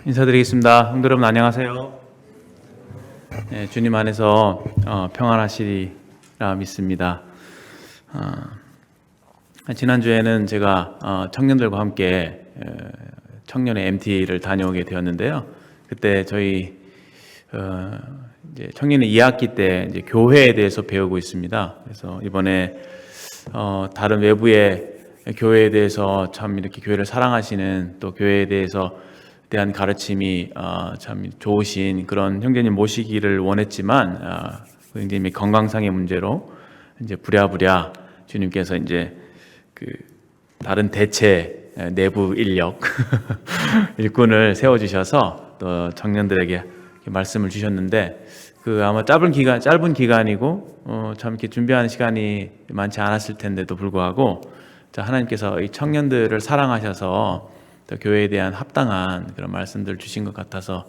인사드리겠습니다. 성도 여러분 안녕하세요. 네, 주님 안에서 평안하시리라 믿습니다. 지난주에는 제가 청년들과 함께 청년의 MT를 다녀오게 되었는데요. 그때 저희 이제 청년의 2학기 때 이제 교회에 대해서 배우고 있습니다. 그래서 이번에 다른 외부의 교회에 대해서 참 이렇게 교회를 사랑하시는, 또 교회에 대한 가르침이 참 좋으신 그런 형제님 모시기를 원했지만 굉장히 건강상의 문제로 이제 부랴부랴 주님께서 이제 그 다른 대체 내부 인력 일꾼을 세워주셔서 또 청년들에게 말씀을 주셨는데, 그 아마 짧은 기간이고 참 이렇게 준비하는 시간이 많지 않았을 텐데도 불구하고 하나님께서 이 청년들을 사랑하셔서 또 교회에 대한 합당한 그런 말씀들을 주신 것 같아서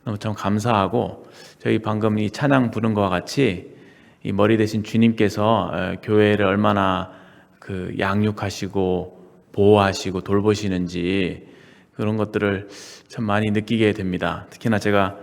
너무 참 감사하고, 저희 방금 이 찬양 부른 것과 같이 이 머리 대신 주님께서 교회를 얼마나 그 양육하시고 보호하시고 돌보시는지 그런 것들을 참 많이 느끼게 됩니다. 특히나 제가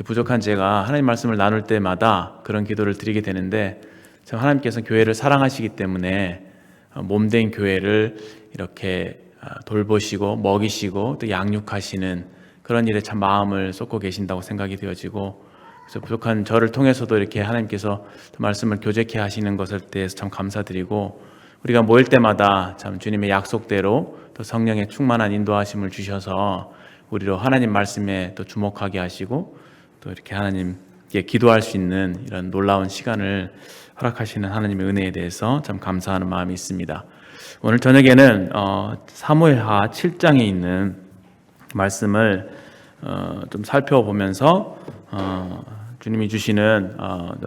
부족한 제가 하나님 말씀을 나눌 때마다 그런 기도를 드리게 되는데, 참 하나님께서 교회를 사랑하시기 때문에 몸된 교회를 이렇게 돌보시고 먹이시고 또 양육하시는 그런 일에 참 마음을 쏟고 계신다고 생각이 되어지고, 그래서 부족한 저를 통해서도 이렇게 하나님께서 말씀을 교제케 하시는 것에 대해서 참 감사드리고, 우리가 모일 때마다 참 주님의 약속대로 또 성령의 충만한 인도하심을 주셔서 우리로 하나님 말씀에 또 주목하게 하시고 또 이렇게 하나님께 기도할 수 있는 이런 놀라운 시간을 허락하시는 하나님의 은혜에 대해서 참 감사하는 마음이 있습니다. 오늘 저녁에는 사무엘하 7장에 있는 말씀을 좀 살펴보면서 주님이 주시는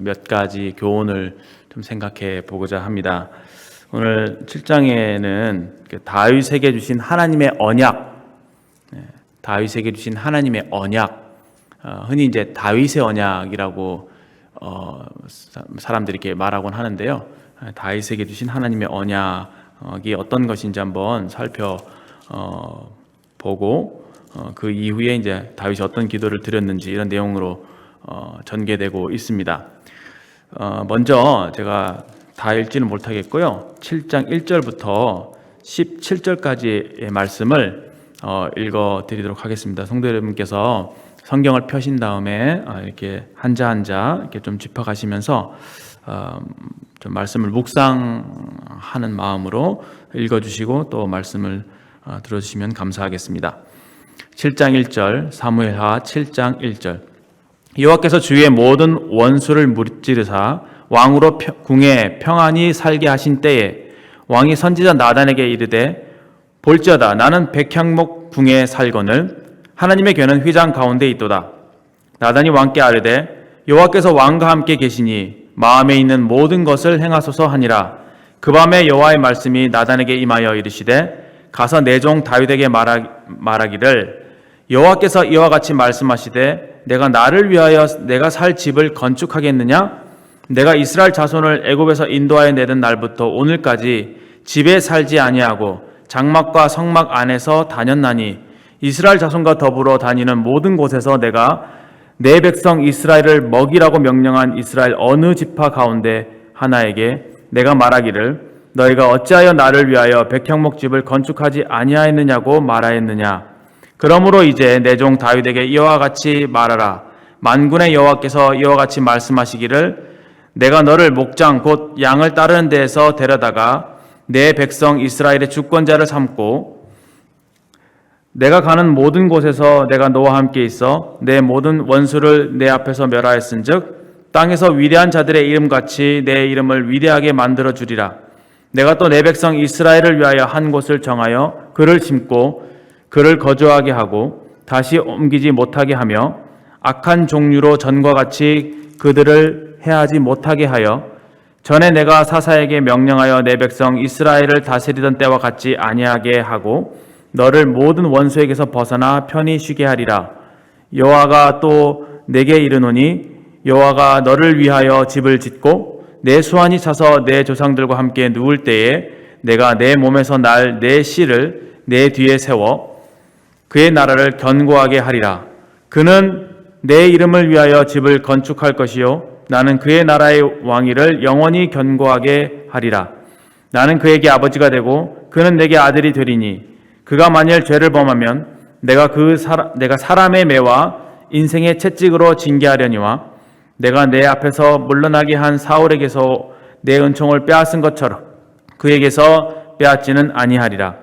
몇 가지 교훈을 좀 생각해 보고자 합니다. 오늘 7장에는 다윗에게 주신 하나님의 언약, 다윗에게 주신 하나님의 언약, 흔히 이제 다윗의 언약이라고 사람들이 이렇게 말하곤 하는데요. 다윗에게 주신 하나님의 언약이 어떤 것인지 한번 살펴보고 그 이후에 이제 다윗이 어떤 기도를 드렸는지 이런 내용으로 전개되고 있습니다. 먼저 제가 다 읽지는 못하겠고요. 7장 1절부터 17절까지의 말씀을 읽어드리도록 하겠습니다. 성도 여러분께서 성경을 펴신 다음에 이렇게 한자 이렇게 좀 짚어가시면서 좀 말씀을 묵상하는 마음으로 읽어주시고 또 말씀을 들어주시면 감사하겠습니다. 7장 1절, 사무엘하 7장 1절. 여호와께서 주의 모든 원수를 무찌르사 왕으로 궁에 평안히 살게 하신 때에 왕이 선지자 나단에게 이르되, 볼지어다 나는 백향목 궁에 살거늘 하나님의 궤는 휘장 가운데 있도다. 나단이 왕께 아뢰되, 여호와께서 왕과 함께 계시니 마음에 있는 모든 것을 행하소서 하니라. 그 밤에 여호와의 말씀이 나단에게 임하여 이르시되, 가서 내 종 다윗에게 말하기를, 여호와께서 이와 같이 말씀하시되, 내가 나를 위하여 내가 살 집을 건축하겠느냐? 내가 이스라엘 자손을 애굽에서 인도하여 내던 날부터 오늘까지 집에 살지 아니하고 장막과 성막 안에서 다녔나니, 이스라엘 자손과 더불어 다니는 모든 곳에서 내가 내 백성 이스라엘을 먹이라고 명령한 이스라엘 어느 지파 가운데 하나에게 내가 말하기를, 너희가 어찌하여 나를 위하여 백향목 집을 건축하지 아니하였느냐고 말하였느냐? 그러므로 이제 내 종 다윗에게 이와 같이 말하라. 만군의 여호와께서 이와 같이 말씀하시기를, 내가 너를 목장 곧 양을 따르는 데에서 데려다가 내 백성 이스라엘의 주권자를 삼고, 내가 가는 모든 곳에서 내가 너와 함께 있어 내 모든 원수를 내 앞에서 멸하였은즉 땅에서 위대한 자들의 이름같이 내 이름을 위대하게 만들어 주리라. 내가 또 내 백성 이스라엘을 위하여 한 곳을 정하여 그를 심고 그를 거주하게 하고 다시 옮기지 못하게 하며, 악한 종류로 전과 같이 그들을 해하지 못하게 하여 전에 내가 사사에게 명령하여 내 백성 이스라엘을 다스리던 때와 같지 아니하게 하고, 너를 모든 원수에게서 벗어나 편히 쉬게 하리라. 여호와가 또 내게 이르노니, 여호와가 너를 위하여 집을 짓고 내 수완이 차서 내 조상들과 함께 누울 때에 내가 내 몸에서 날 내 씨를 내 뒤에 세워 그의 나라를 견고하게 하리라. 그는 내 이름을 위하여 집을 건축할 것이요 나는 그의 나라의 왕위를 영원히 견고하게 하리라. 나는 그에게 아버지가 되고 그는 내게 아들이 되리니 그가 만일 죄를 범하면 내가 사람의 매와 인생의 채찍으로 징계하려니와 내가 내 앞에서 물러나게 한 사울에게서 내 은총을 빼앗은 것처럼 그에게서 빼앗지는 아니하리라.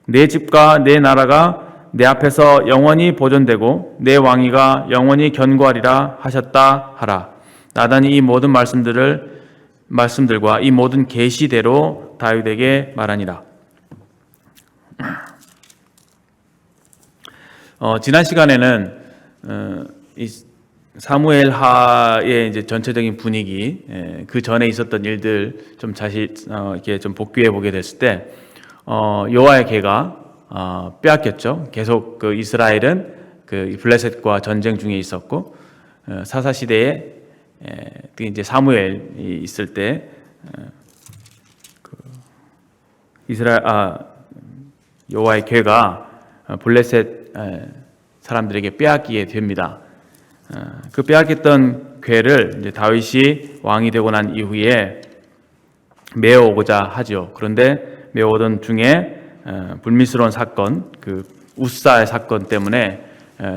내 집과 내 나라가 내 앞에서 영원히 보존되고 내 왕위가 영원히 견고하리라 하셨다 하라. 나단이 이 모든 말씀들과 이 모든 계시대로 다윗에게 말하니라. 지난 시간에는 이 사무엘하의 이제 전체적인 분위기, 그 전에 있었던 일들 좀 이렇게 좀 복귀해 보게 됐을 때, 여호와의 개가 빼앗겼죠. 계속 그 이스라엘은 그 블레셋과 전쟁 중에 있었고, 사사 시대에 이제 사무엘이 있을 때 여호와의 괴가 블레셋 사람들에게 빼앗기게 됩니다. 그 빼앗겼던 괴를 이제 다윗이 왕이 되고 난 이후에 메어오고자 하죠. 그런데 메어오던 중에 불미스러운 사건, 그 우사의 사건 때문에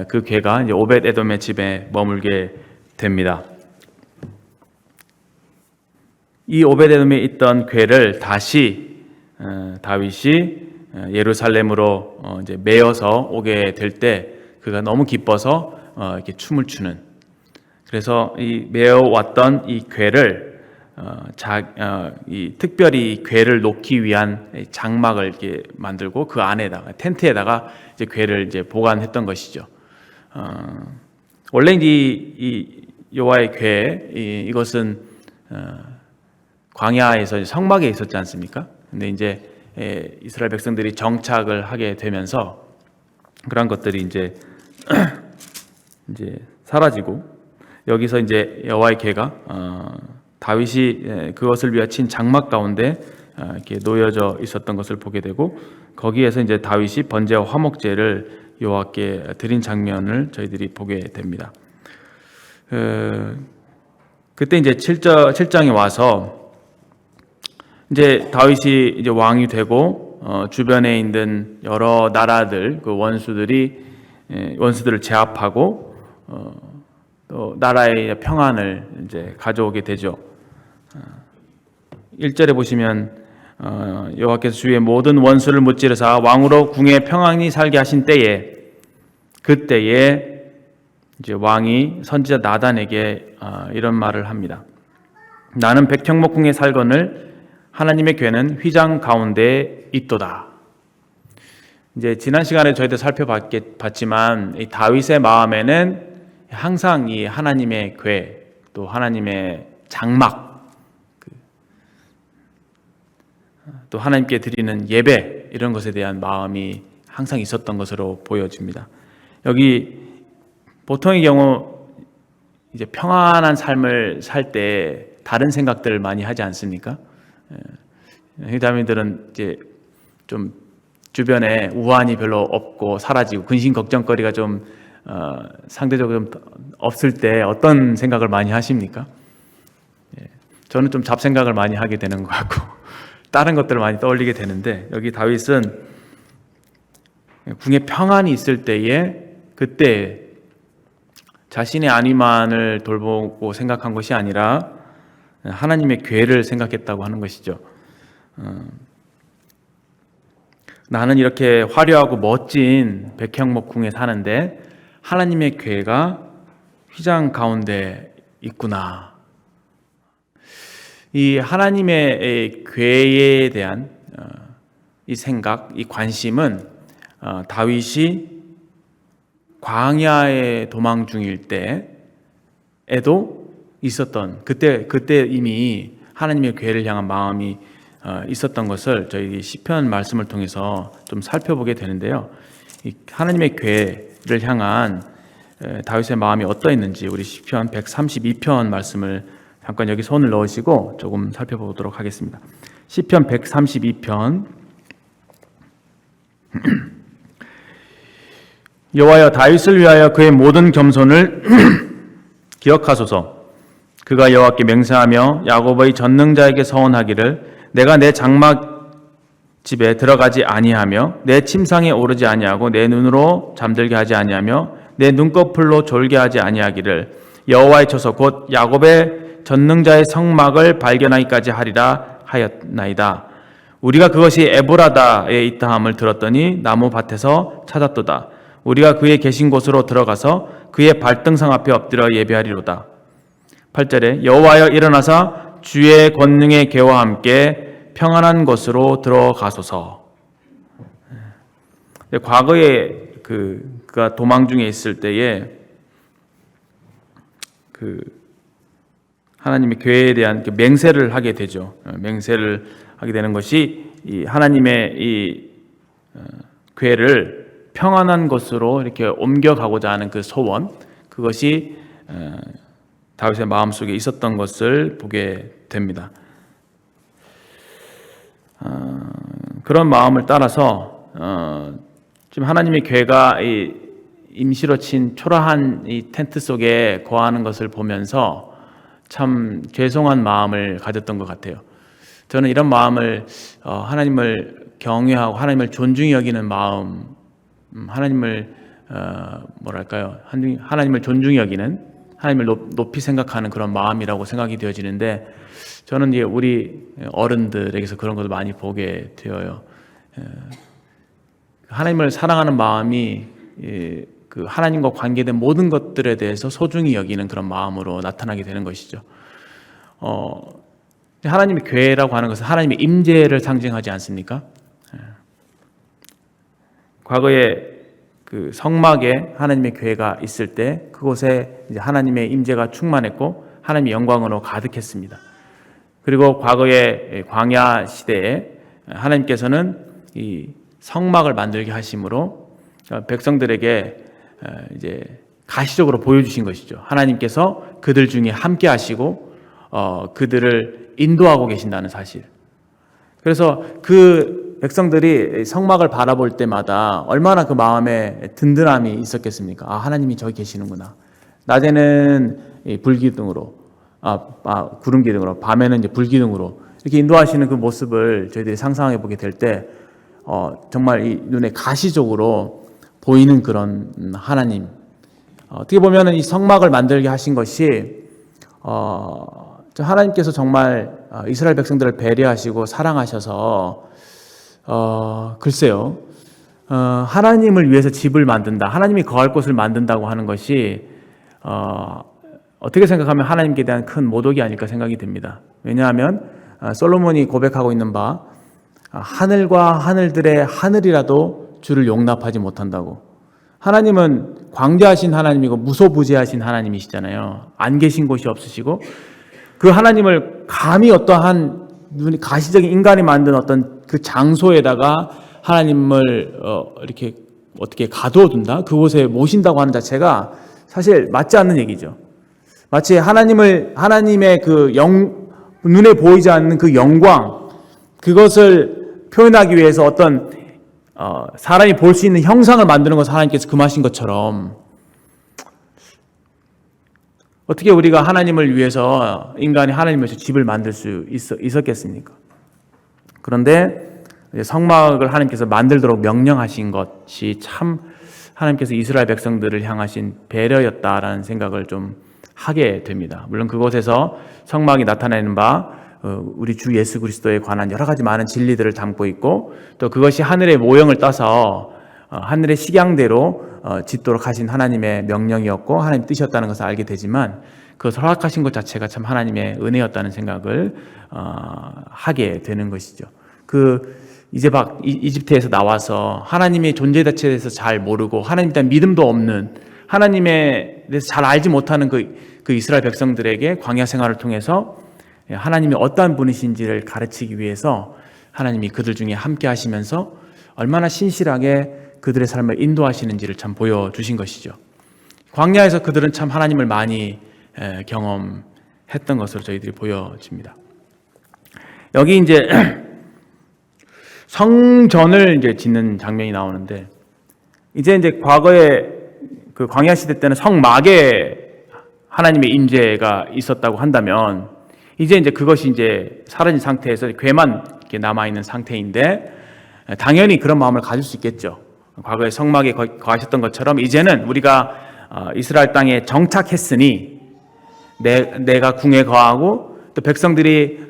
그 괴가 이제 오벳 에돔의 집에 머물게 됩니다. 이 오벳 에돔에 있던 괴를 다시 다윗이 예루살렘으로 이제 메어서 오게 될 때 그가 너무 기뻐서 이렇게 춤을 추는, 그래서 이 메어 왔던 이 괴를 특별히 괴를 놓기 위한 장막을 이렇게 만들고 그 안에다가 텐트에다가 이제 괴를 이제 보관했던 것이죠. 원래 이 여호와의 괴 이것은 광야에서 성막에 있었지 않습니까? 근데 이제 이스라엘 백성들이 정착을 하게 되면서 그런 것들이 이제 사라지고 여기서 이제 여호와의 괴가 다윗이 그것을 위하여 친 장막 가운데 이렇게 놓여져 있었던 것을 보게 되고, 거기에서 이제 다윗이 번제와 화목제를 여호와께 드린 장면을 저희들이 보게 됩니다. 그때 이제 7장에 와서 이제 다윗이 이제 왕이 되고 주변에 있는 여러 나라들 그 원수들을 제압하고 또 나라의 평안을 이제 가져오게 되죠. 1절에 보시면 여호와께서 주의 모든 원수를 무찌르사 왕으로 궁에 평안히 살게 하신 때에, 그때에 이제 왕이 선지자 나단에게 이런 말을 합니다. 나는 백향목궁에 살거늘 하나님의 괴는 휘장 가운데 있도다. 이제 지난 시간에 저희도 살펴봤지만 이 다윗의 마음에는 항상 이 하나님의 괴, 또 하나님의 장막, 또 하나님께 드리는 예배, 이런 것에 대한 마음이 항상 있었던 것으로 보여집니다. 여기 보통의 경우 이제 평안한 삶을 살 때 다른 생각들을 많이 하지 않습니까? 회담인들은 이제 좀 주변에 우환이 별로 없고 사라지고 근심 걱정거리가 좀 상대적으로 좀 없을 때 어떤 생각을 많이 하십니까? 저는 좀 잡생각을 많이 하게 되는 것 같고 다른 것들을 많이 떠올리게 되는데, 여기 다윗은 궁에 평안이 있을 때에 그때 자신의 안위만을 돌보고 생각한 것이 아니라 하나님의 괴를 생각했다고 하는 것이죠. 나는 이렇게 화려하고 멋진 백향목궁에 사는데 하나님의 괴가 휘장 가운데 있구나. 이 하나님의 괴에 대한 이 생각, 이 관심은 다윗이 광야에 도망 중일 때에도 있었던, 그때 이미 하나님의 괴를 향한 마음이 있었던 것을 저희 시편 말씀을 통해서 좀 살펴보게 되는데요. 이 하나님의 괴를 향한 다윗의 마음이 어떠했는지 우리 시편 132편 말씀을 잠깐 여기 손을 넣으시고 조금 살펴보도록 하겠습니다. 시편 132편 여호와여 다윗을 위하여 그의 모든 겸손을 기억하소서. 그가 여호와께 맹세하며 야곱의 전능자에게 서원하기를 내가 내 장막 집에 들어가지 아니하며 내 침상에 오르지 아니하고 내 눈으로 잠들게 하지 아니하며 내 눈꺼풀로 졸게 하지 아니하기를 여호와의 처소 곧 야곱의 전능자의 성막을 발견하기까지 하리라 하였나이다. 우리가 그것이 에브라다에 있다함을 들었더니 나무 밭에서 찾았도다. 우리가 그의 계신 곳으로 들어가서 그의 발등상 앞에 엎드려 예배하리로다. 8절에 여호와여 일어나사 주의 권능의 계와 함께 평안한 곳으로 들어가소서. 과거에 그가 도망 중에 있을 때에 하나님의 교회에 대한 맹세를 하게 되죠. 맹세를 하게 되는 것이 이 하나님의 이 교회를 평안한 곳으로 이렇게 옮겨가고자 하는 그 소원, 그것이 다윗의 마음속에 있었던 것을 보게 됩니다. 그런 마음을 따라서 지금 하나님의 교회가 이 임시로 친 초라한 이 텐트 속에 거하는 것을 보면서 참 죄송한 마음을 가졌던 것 같아요. 저는 이런 마음을 하나님을 경외하고 하나님을 존중히 여기는 마음, 하나님을 하나님을 존중히 여기는, 하나님을 높이 생각하는 그런 마음이라고 생각이 되어지는데, 저는 이제 우리 어른들에게서 그런 것을 많이 보게 되어요. 하나님을 사랑하는 마음이 그 하나님과 관계된 모든 것들에 대해서 소중히 여기는 그런 마음으로 나타나게 되는 것이죠. 하나님의 교회라고 하는 것은 하나님의 임재를 상징하지 않습니까? 과거에 그 성막에 하나님의 교회가 있을 때 그곳에 이제 하나님의 임재가 충만했고 하나님의 영광으로 가득했습니다. 그리고 과거의 광야 시대에 하나님께서는 이 성막을 만들게 하심으로 백성들에게 이제 가시적으로 보여주신 것이죠. 하나님께서 그들 중에 함께 하시고 그들을 인도하고 계신다는 사실. 그래서 그 백성들이 성막을 바라볼 때마다 얼마나 그 마음에 든든함이 있었겠습니까? 아, 하나님이 저기 계시는구나. 낮에는 불기둥으로, 구름기둥으로, 밤에는 이제 불기둥으로 이렇게 인도하시는 그 모습을 저희들이 상상해 보게 될 때 정말 이 눈에 가시적으로 보이는 그런 하나님. 어떻게 보면은 이 성막을 만들게 하신 것이 하나님께서 정말 이스라엘 백성들을 배려하시고 사랑하셔서 글쎄요, 하나님을 위해서 집을 만든다, 하나님이 거할 곳을 만든다고 하는 것이 어떻게 생각하면 하나님께 대한 큰 모독이 아닐까 생각이 듭니다. 왜냐하면 솔로몬이 고백하고 있는 바 하늘과 하늘들의 하늘이라도 주를 용납하지 못한다고. 하나님은 광대하신 하나님이고 무소부재하신 하나님이시잖아요. 안 계신 곳이 없으시고 그 하나님을 감히 어떠한 눈이 가시적인 인간이 만든 어떤 그 장소에다가 하나님을 이렇게 어떻게 가두어 둔다, 그곳에 모신다고 하는 자체가 사실 맞지 않는 얘기죠. 마치 하나님의 그 눈에 보이지 않는 그 영광, 그것을 표현하기 위해서 어떤 사람이 볼 수 있는 형상을 만드는 것을 하나님께서 금하신 것처럼, 어떻게 우리가 하나님을 위해서, 인간이 하나님을 위해서 집을 만들 수 있었겠습니까? 그런데 성막을 하나님께서 만들도록 명령하신 것이 참 하나님께서 이스라엘 백성들을 향하신 배려였다라는 생각을 좀 하게 됩니다. 물론 그곳에서 성막이 나타내는 바 우리 주 예수 그리스도에 관한 여러 가지 많은 진리들을 담고 있고, 또 그것이 하늘의 모형을 따서 하늘의 식양대로 짓도록 하신 하나님의 명령이었고 하나님 뜻이었다는 것을 알게 되지만, 그것을 허락하신 것 자체가 참 하나님의 은혜였다는 생각을 하게 되는 것이죠. 이제 막 이집트에서 나와서 하나님의 존재 자체에 대해서 잘 모르고 하나님에 대한 믿음도 없는, 하나님에 대해서 잘 알지 못하는 그 이스라엘 백성들에게 광야 생활을 통해서 하나님이 어떠한 분이신지를 가르치기 위해서 하나님이 그들 중에 함께 하시면서 얼마나 신실하게 그들의 삶을 인도하시는지를 참 보여주신 것이죠. 광야에서 그들은 참 하나님을 많이 경험했던 것으로 저희들이 보여집니다. 여기 이제 성전을 이제 짓는 장면이 나오는데, 이제 과거에 그 광야 시대 때는 성막에 하나님의 임재가 있었다고 한다면 이제 그것이 이제 사라진 상태에서 괴만 이렇게 남아 있는 상태인데 당연히 그런 마음을 가질 수 있겠죠. 과거에 성막에 거하셨던 것처럼 이제는 우리가 이스라엘 땅에 정착했으니 내가 궁에 거하고 또 백성들이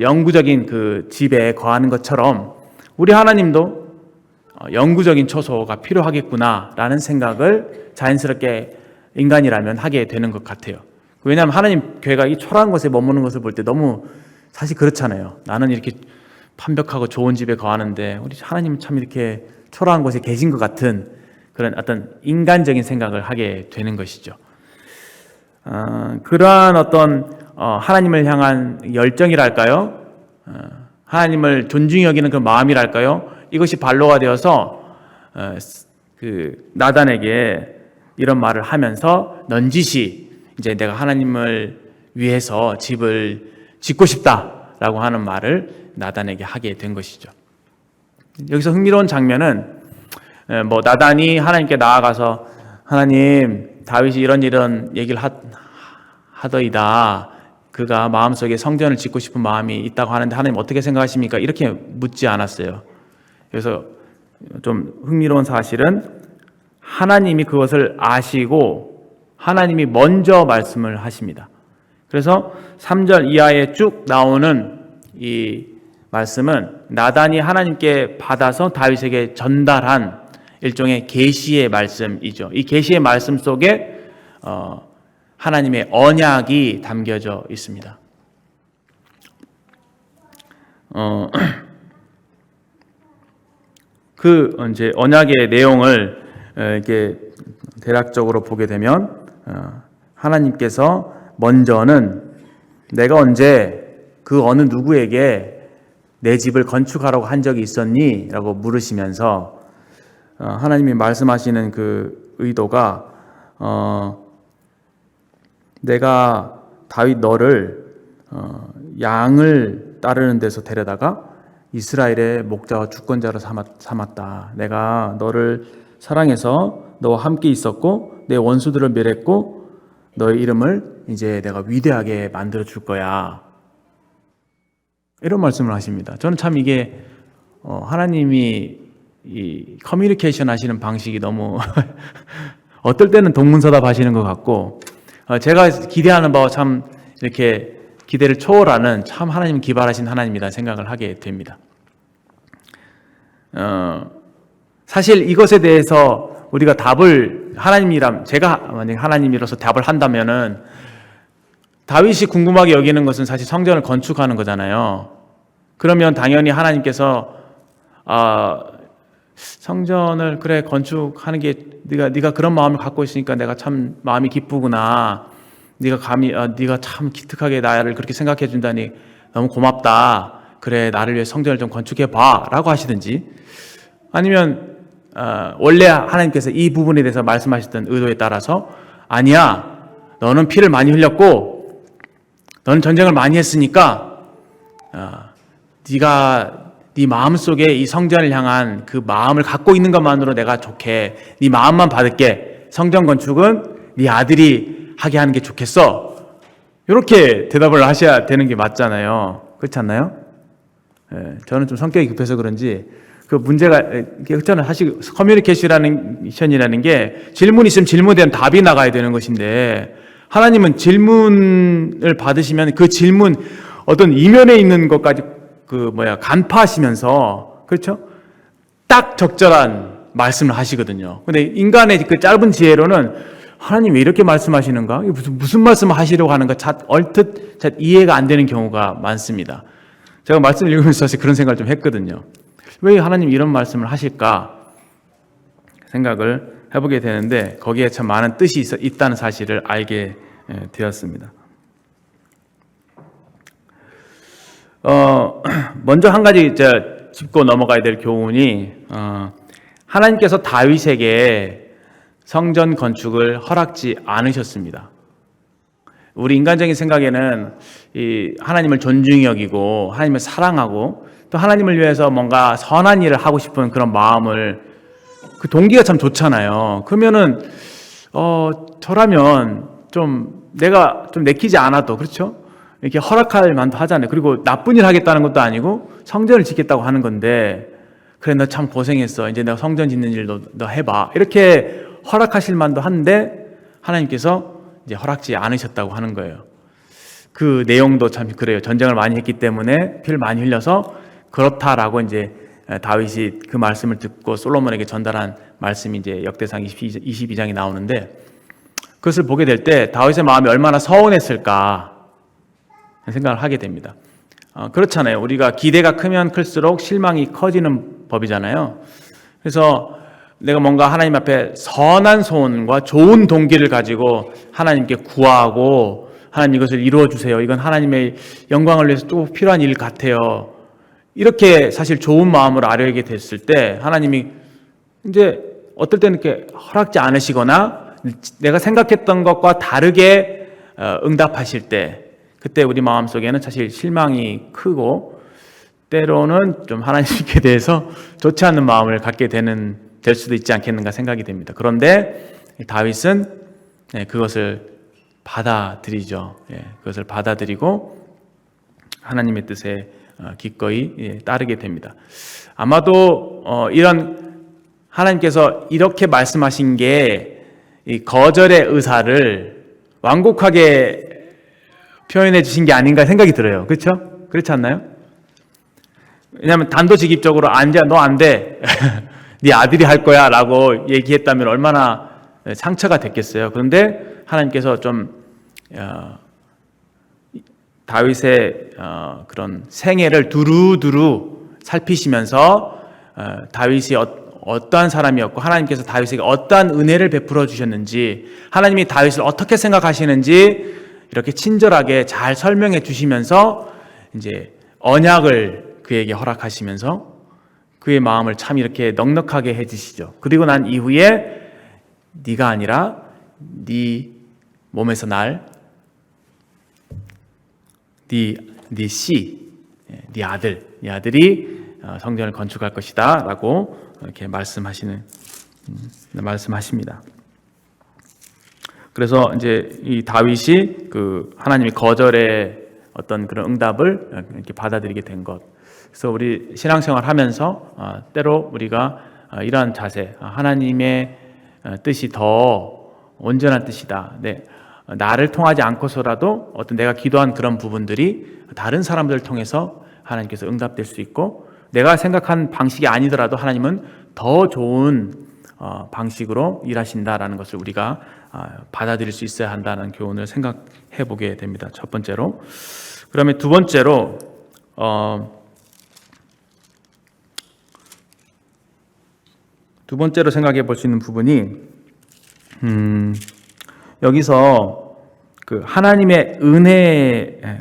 영구적인 그 집에 거하는 것처럼 우리 하나님도 영구적인 처소가 필요하겠구나라는 생각을 자연스럽게 인간이라면 하게 되는 것 같아요. 왜냐하면 하나님 교회가 이 초라한 곳에 머무는 것을 볼 때 너무 사실 그렇잖아요. 나는 이렇게 완벽하고 좋은 집에 거하는데 우리 하나님은 참 이렇게 초라한 곳에 계신 것 같은 그런 어떤 인간적인 생각을 하게 되는 것이죠. 그러한 어떤 하나님을 향한 열정이랄까요? 하나님을 존중히 여기는 그 마음이랄까요? 이것이 발로가 되어서 그 나단에게 이런 말을 하면서 넌지시 이제 내가 하나님을 위해서 집을 짓고 싶다라고 하는 말을 나단에게 하게 된 것이죠. 여기서 흥미로운 장면은 뭐 나단이 하나님께 나아가서 하나님 다윗이 이런 얘기를 하더이다. 그가 마음속에 성전을 짓고 싶은 마음이 있다고 하는데 하나님 어떻게 생각하십니까? 이렇게 묻지 않았어요. 그래서 좀 흥미로운 사실은 하나님이 그것을 아시고 하나님이 먼저 말씀을 하십니다. 그래서 3절 이하에 쭉 나오는 이 말씀은 나단이 하나님께 받아서 다윗에게 전달한 일종의 계시의 말씀이죠. 이 계시의 말씀 속에 하나님의 언약이 담겨져 있습니다. 그 이제 언약의 내용을 이렇게 대략적으로 보게 되면 하나님께서 먼저는 내가 언제 그 어느 누구에게 내 집을 건축하라고 한 적이 있었니? 라고 물으시면서 하나님이 말씀하시는 그 의도가 내가 다윗 너를 양을 따르는 데서 데려다가 이스라엘의 목자와 주권자로 삼았다. 내가 너를 사랑해서 너와 함께 있었고 내 원수들을 멸했고 너의 이름을 이제 내가 위대하게 만들어 줄 거야. 이런 말씀을 하십니다. 저는 참 이게 하나님이 이 커뮤니케이션 하시는 방식이 너무 어떨 때는 동문서답 하시는 것 같고 제가 기대하는 바와 참 이렇게 기대를 초월하는 참 하나님 기발하신 하나님이다 생각을 하게 됩니다. 사실 이것에 대해서 우리가 답을 제가 만약 하나님이로서 답을 한다면은 다윗이 궁금하게 여기는 것은 사실 성전을 건축하는 거잖아요. 그러면 당연히 하나님께서 성전을 그래 건축하는 게 네가 그런 마음을 갖고 있으니까 내가 참 마음이 기쁘구나. 네가 참 기특하게 나를 그렇게 생각해 준다니 너무 고맙다. 그래 나를 위해 성전을 좀 건축해 봐라고 하시든지 아니면 원래 하나님께서 이 부분에 대해서 말씀하셨던 의도에 따라서 아니야 너는 피를 많이 흘렸고 너는 전쟁을 많이 했으니까 네가 네 마음속에 이 성전을 향한 그 마음을 갖고 있는 것만으로 내가 좋게 네 마음만 받을게. 성전 건축은 네 아들이 하게 하는 게 좋겠어. 이렇게 대답을 하셔야 되는 게 맞잖아요. 그렇지 않나요? 저는 좀 성격이 급해서 그런지 그 문제가 저는 사실 커뮤니케이션이라는 게 질문이 있으면 질문에 대한 답이 나가야 되는 것인데 하나님은 질문을 받으시면 그 질문 어떤 이면에 있는 것까지 간파하시면서 그렇죠? 딱 적절한 말씀을 하시거든요. 근데 인간의 그 짧은 지혜로는 하나님 왜 이렇게 말씀하시는가? 무슨 말씀을 하시려고 하는가? 얼뜻 이해가 안 되는 경우가 많습니다. 제가 말씀을 읽으면서 사실 그런 생각을 좀 했거든요. 왜 하나님 이런 말씀을 하실까? 생각을 해보게 되는데 거기에 참 많은 뜻이 있다는 사실을 알게 되었습니다. 먼저 한 가지 짚고 넘어가야 될 교훈이 하나님께서 다윗에게 성전 건축을 허락지 않으셨습니다. 우리 인간적인 생각에는 이 하나님을 존중히 여기고 하나님을 사랑하고 또 하나님을 위해서 뭔가 선한 일을 하고 싶은 그런 마음을 그 동기가 참 좋잖아요. 그러면은 저라면 좀 내가 좀 내키지 않아도, 그렇죠? 이렇게 허락할 만도 하잖아요. 그리고 나쁜 일 하겠다는 것도 아니고 성전을 짓겠다고 하는 건데, 그래 너 참 고생했어. 이제 내가 성전 짓는 일도 너 해봐. 이렇게 허락하실 만도 한데 하나님께서 이제 허락지 않으셨다고 하는 거예요. 그 내용도 참 그래요. 전쟁을 많이 했기 때문에 피를 많이 흘려서 그렇다라고 이제 다윗이 그 말씀을 듣고 솔로몬에게 전달한 말씀이 이제 역대상 22장이 나오는데, 그것을 보게 될 때 다윗의 마음이 얼마나 서운했을까 생각을 하게 됩니다. 그렇잖아요. 우리가 기대가 크면 클수록 실망이 커지는 법이잖아요. 그래서 내가 뭔가 하나님 앞에 선한 소원과 좋은 동기를 가지고 하나님께 구하고, 하나님 이것을 이루어 주세요. 이건 하나님의 영광을 위해서 또 필요한 일 같아요. 이렇게 사실 좋은 마음으로 아뢰게 됐을 때 하나님이 이제 어떨 때는 이렇게 허락지 않으시거나 내가 생각했던 것과 다르게 응답하실 때, 그때 우리 마음속에는 사실 실망이 크고 때로는 좀 하나님께 대해서 좋지 않은 마음을 갖게 될 수도 있지 않겠는가 생각이 됩니다. 그런데 다윗은 그것을 받아들이죠. 그것을 받아들이고 하나님의 뜻에 기꺼이 따르게 됩니다. 아마도 이런 하나님께서 이렇게 말씀하신 게 이 거절의 의사를 완곡하게 표현해 주신 게 아닌가 생각이 들어요. 그렇죠? 그렇지 않나요? 왜냐하면 단도직입적으로 너 안 돼. 네 아들이 할 거야 라고 얘기했다면 얼마나 상처가 됐겠어요. 그런데 하나님께서 좀 다윗의 그런 생애를 두루두루 살피시면서 다윗이 어떠한 사람이었고 하나님께서 다윗에게 어떠한 은혜를 베풀어 주셨는지, 하나님이 다윗을 어떻게 생각하시는지 이렇게 친절하게 잘 설명해 주시면서 이제 언약을 그에게 허락하시면서 그의 마음을 참 이렇게 넉넉하게 해주시죠. 그리고 난 이후에 네가 아니라 네 몸에서 날 네 아들이 성전을 건축할 것이다 라고 이렇게 말씀하십니다. 그래서 이제 이 다윗이 그 하나님의 거절의 어떤 그런 응답을 이렇게 받아들이게 된 것. 그래서 우리 신앙생활 하면서 때로 우리가 이러한 자세, 하나님의 뜻이 더 온전한 뜻이다. 나를 통하지 않고서라도 어떤 내가 기도한 그런 부분들이 다른 사람들을 통해서 하나님께서 응답될 수 있고, 내가 생각한 방식이 아니더라도 하나님은 더 좋은 방식으로 일하신다라는 것을 우리가 받아들일 수 있어야 한다는 교훈을 생각해 보게 됩니다. 첫 번째로. 그다음에 두 번째로 생각해 볼 수 있는 부분이 여기서 그 하나님의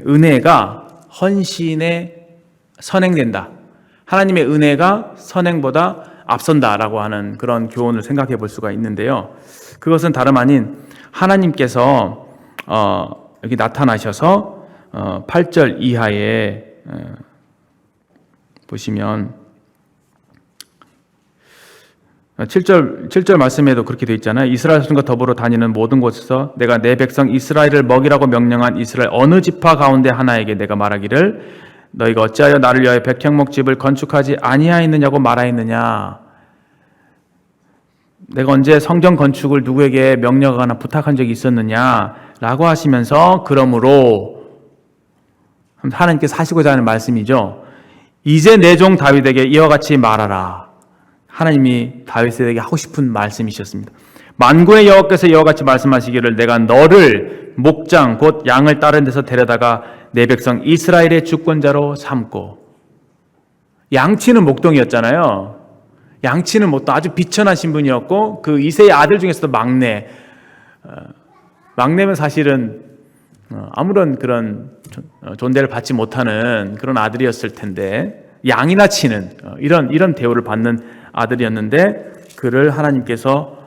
은혜가 헌신에 선행된다. 하나님의 은혜가 선행보다 앞선다라고 하는 그런 교훈을 생각해 볼 수가 있는데요. 그것은 다름 아닌 하나님께서 여기 나타나셔서 8절 이하에 보시면 7절 말씀에도 그렇게 되어 있잖아요. 이스라엘 자손과 더불어 다니는 모든 곳에서 내가 내 백성 이스라엘을 먹이라고 명령한 이스라엘 어느 지파 가운데 하나에게 내가 말하기를 너희가 어찌하여 나를 위하여 백향목 집을 건축하지 아니하였느냐고 말하였느냐. 내가 언제 성전 건축을 누구에게 명령하거나 부탁한 적이 있었느냐라고 하시면서, 그러므로 하나님께서 하시고자 하는 말씀이죠. 이제 내 종 다윗에게 이와 같이 말하라. 하나님이 다윗에게 하고 싶은 말씀이셨습니다. 만군의 여호와께서 이와 같이 말씀하시기를 내가 너를 목장 곧 양을 따른 데서 데려다가 내 백성 이스라엘의 주권자로 삼고. 양치는 목동이었잖아요. 양치는 목동, 아주 비천하신 분이었고 그 이세의 아들 중에서도 막내면 사실은 아무런 그런 존대를 받지 못하는 그런 아들이었을 텐데, 양이나 치는 이런 대우를 받는 아들이었는데 그를 하나님께서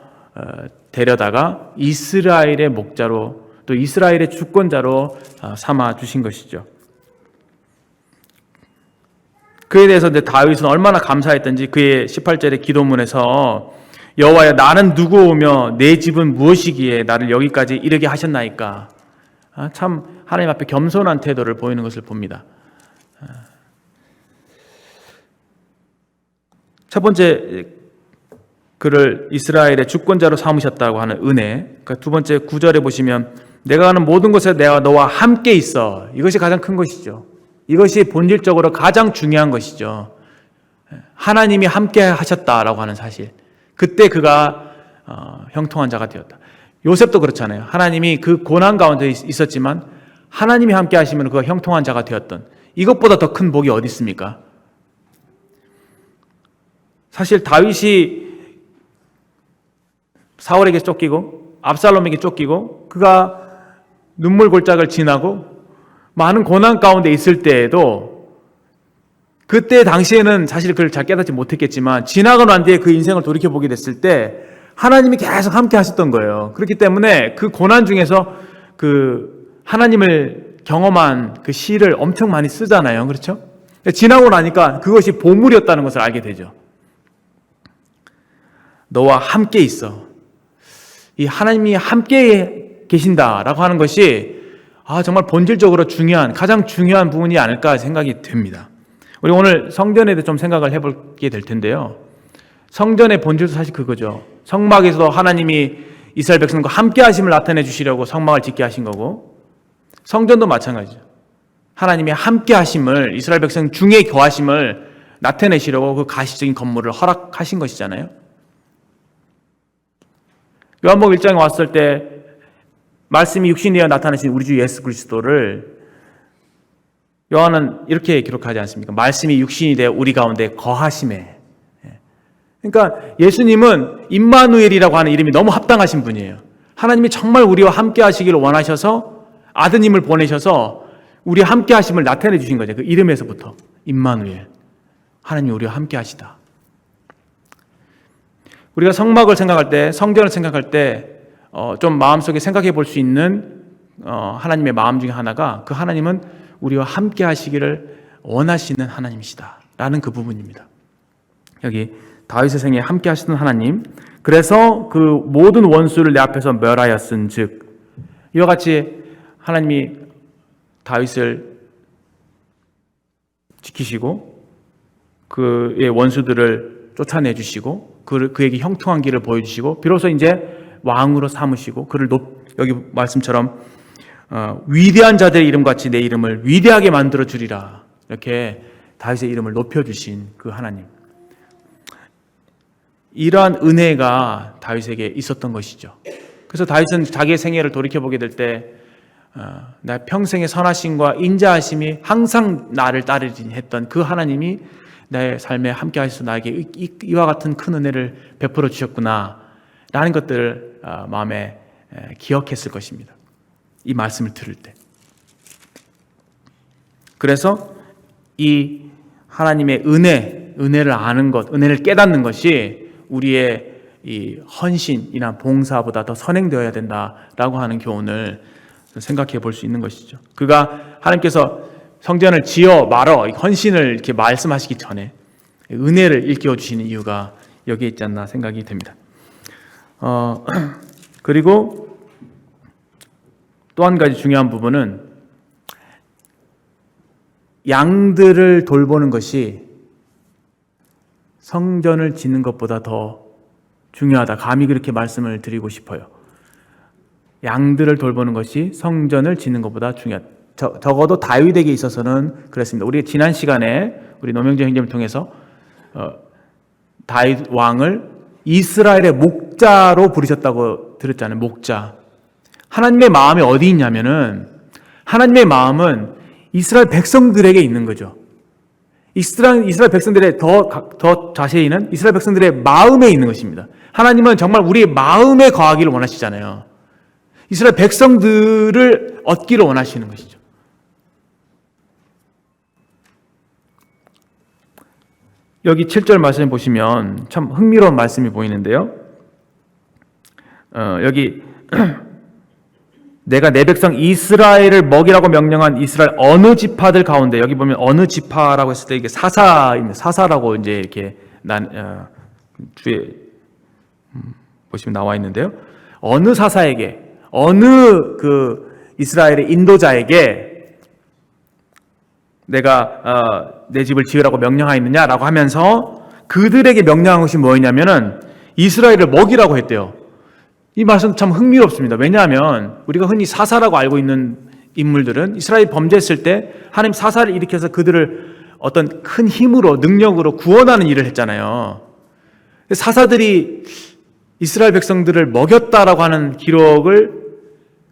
데려다가 이스라엘의 목자로, 또 이스라엘의 주권자로 삼아 주신 것이죠. 그에 대해서 이제 다윗은 얼마나 감사했던지 그의 18절의 기도문에서 여호와여 나는 누구오며 내 집은 무엇이기에 나를 여기까지 이르게 하셨나이까. 참 하나님 앞에 겸손한 태도를 보이는 것을 봅니다. 첫 번째, 그를 이스라엘의 주권자로 삼으셨다고 하는 은혜. 두 번째 9절에 보시면 내가 하는 모든 것에 내가 너와 함께 있어. 이것이 가장 큰 것이죠. 이것이 본질적으로 가장 중요한 것이죠. 하나님이 함께 하셨다라고 하는 사실. 그때 그가 형통한 자가 되었다. 요셉도 그렇잖아요. 하나님이 그 고난 가운데 있었지만 하나님이 함께 하시면 그가 형통한 자가 되었던, 이것보다 더 큰 복이 어디 있습니까? 사실 다윗이 사울에게 쫓기고 압살롬에게 쫓기고 그가 눈물 골짜기를 지나고 많은 고난 가운데 있을 때에도, 그때 당시에는 사실 그걸 잘 깨닫지 못했겠지만 지나고 난 뒤에 그 인생을 돌이켜보게 됐을 때 하나님이 계속 함께 하셨던 거예요. 그렇기 때문에 그 고난 중에서 그 하나님을 경험한 그 시를 엄청 많이 쓰잖아요. 그렇죠? 지나고 나니까 그것이 보물이었다는 것을 알게 되죠. 너와 함께 있어. 이 하나님이 함께 계신다라고 하는 것이 정말 본질적으로 중요한, 가장 중요한 부분이 아닐까 생각이 됩니다. 우리 오늘 성전에 대해 좀 생각을 해보게 될 텐데요. 성전의 본질도 사실 그거죠. 성막에서도 하나님이 이스라엘 백성과 함께 하심을 나타내 주시려고 성막을 짓게 하신 거고, 성전도 마찬가지죠. 하나님이 함께 하심을, 이스라엘 백성 중에 거하심을 나타내시려고 그 가시적인 건물을 허락하신 것이잖아요. 요한복음 1장에 왔을 때 말씀이 육신이 되어 나타나신 우리 주 예수 그리스도를 요한은 이렇게 기록하지 않습니까? 말씀이 육신이 되어 우리 가운데 거하심에. 그러니까 예수님은 임마누엘이라고 하는 이름이 너무 합당하신 분이에요. 하나님이 정말 우리와 함께 하시기를 원하셔서 아드님을 보내셔서 우리와 함께 하심을 나타내 주신 거죠. 그 이름에서부터 임마누엘, 하나님이 우리와 함께 하시다. 우리가 성막을 생각할 때, 성전을 생각할 때 좀 마음속에 생각해 볼 수 있는 하나님의 마음 중에 하나가, 그 하나님은 우리와 함께 하시기를 원하시는 하나님이시다 라는 그 부분입니다. 여기 다윗의 생에 함께 하시는 하나님, 그래서 그 모든 원수를 내 앞에서 멸하였은 즉, 이와 같이 하나님이 다윗을 지키시고 그의 원수들을 쫓아내 주시고 그에게 형통한 길을 보여주시고 비로소 이제 왕으로 삼으시고 그를 여기 말씀처럼 위대한 자들의 이름같이 내 이름을 위대하게 만들어 주리라, 이렇게 다윗의 이름을 높여주신 그 하나님, 이러한 은혜가 다윗에게 있었던 것이죠. 그래서 다윗은 자기의 생애를 돌이켜보게 될 때 나 평생의 선하심과 인자하심이 항상 나를 따르리 했던 그 하나님이 나의 삶에 함께 하셔서 나에게 이와 같은 큰 은혜를 베풀어 주셨구나 라는 것들을 마음에 기억했을 것입니다. 이 말씀을 들을 때. 그래서 이 하나님의 은혜를 아는 것, 은혜를 깨닫는 것이 우리의 이 헌신이나 봉사보다 더 선행되어야 된다라고 하는 교훈을 생각해 볼 수 있는 것이죠. 그가 하나님께서 성전을 지어 말어 헌신을 이렇게 말씀하시기 전에 은혜를 일깨워 주시는 이유가 여기에 있지 않나 생각이 됩니다. 그리고 또 한 가지 중요한 부분은 양들을 돌보는 것이 성전을 짓는 것보다 더 중요하다. 감히 그렇게 말씀을 드리고 싶어요. 양들을 돌보는 것이 성전을 짓는 것보다 중요하다. 적어도 다윗에게 있어서는 그랬습니다. 우리 지난 시간에 우리 노명재 형제님을 통해서 다윗 왕을 이스라엘의 목자로 부르셨다고 들었잖아요. 목자. 하나님의 마음이 어디 있냐면은 하나님의 마음은 이스라엘 백성들에게 있는 거죠. 이스라엘 백성들의 더 자세히는 이스라엘 백성들의 마음에 있는 것입니다. 하나님은 정말 우리의 마음에 거하기를 원하시잖아요. 이스라엘 백성들을 얻기를 원하시는 것이죠. 여기 7절 말씀을 보시면 참 흥미로운 말씀이 보이는데요. 여기 내가 내 백성 이스라엘을 먹이라고 명령한 이스라엘 어느 지파들 가운데, 여기 보면 어느 지파라고 했을 때 이게 사사라고 이제 이렇게 주의 보시면 나와 있는데요. 어느 사사에게, 어느 그 이스라엘의 인도자에게 내가 내 집을 지으라고 명령하였느냐라고 하면서 그들에게 명령한 것이 뭐였냐면은 이스라엘을 먹이라고 했대요. 이 말씀 참 흥미롭습니다. 왜냐하면 우리가 흔히 사사라고 알고 있는 인물들은 이스라엘이 범죄했을 때 하나님 사사를 일으켜서 그들을 어떤 큰 힘으로 능력으로 구원하는 일을 했잖아요. 사사들이 이스라엘 백성들을 먹였다라고 하는 기록을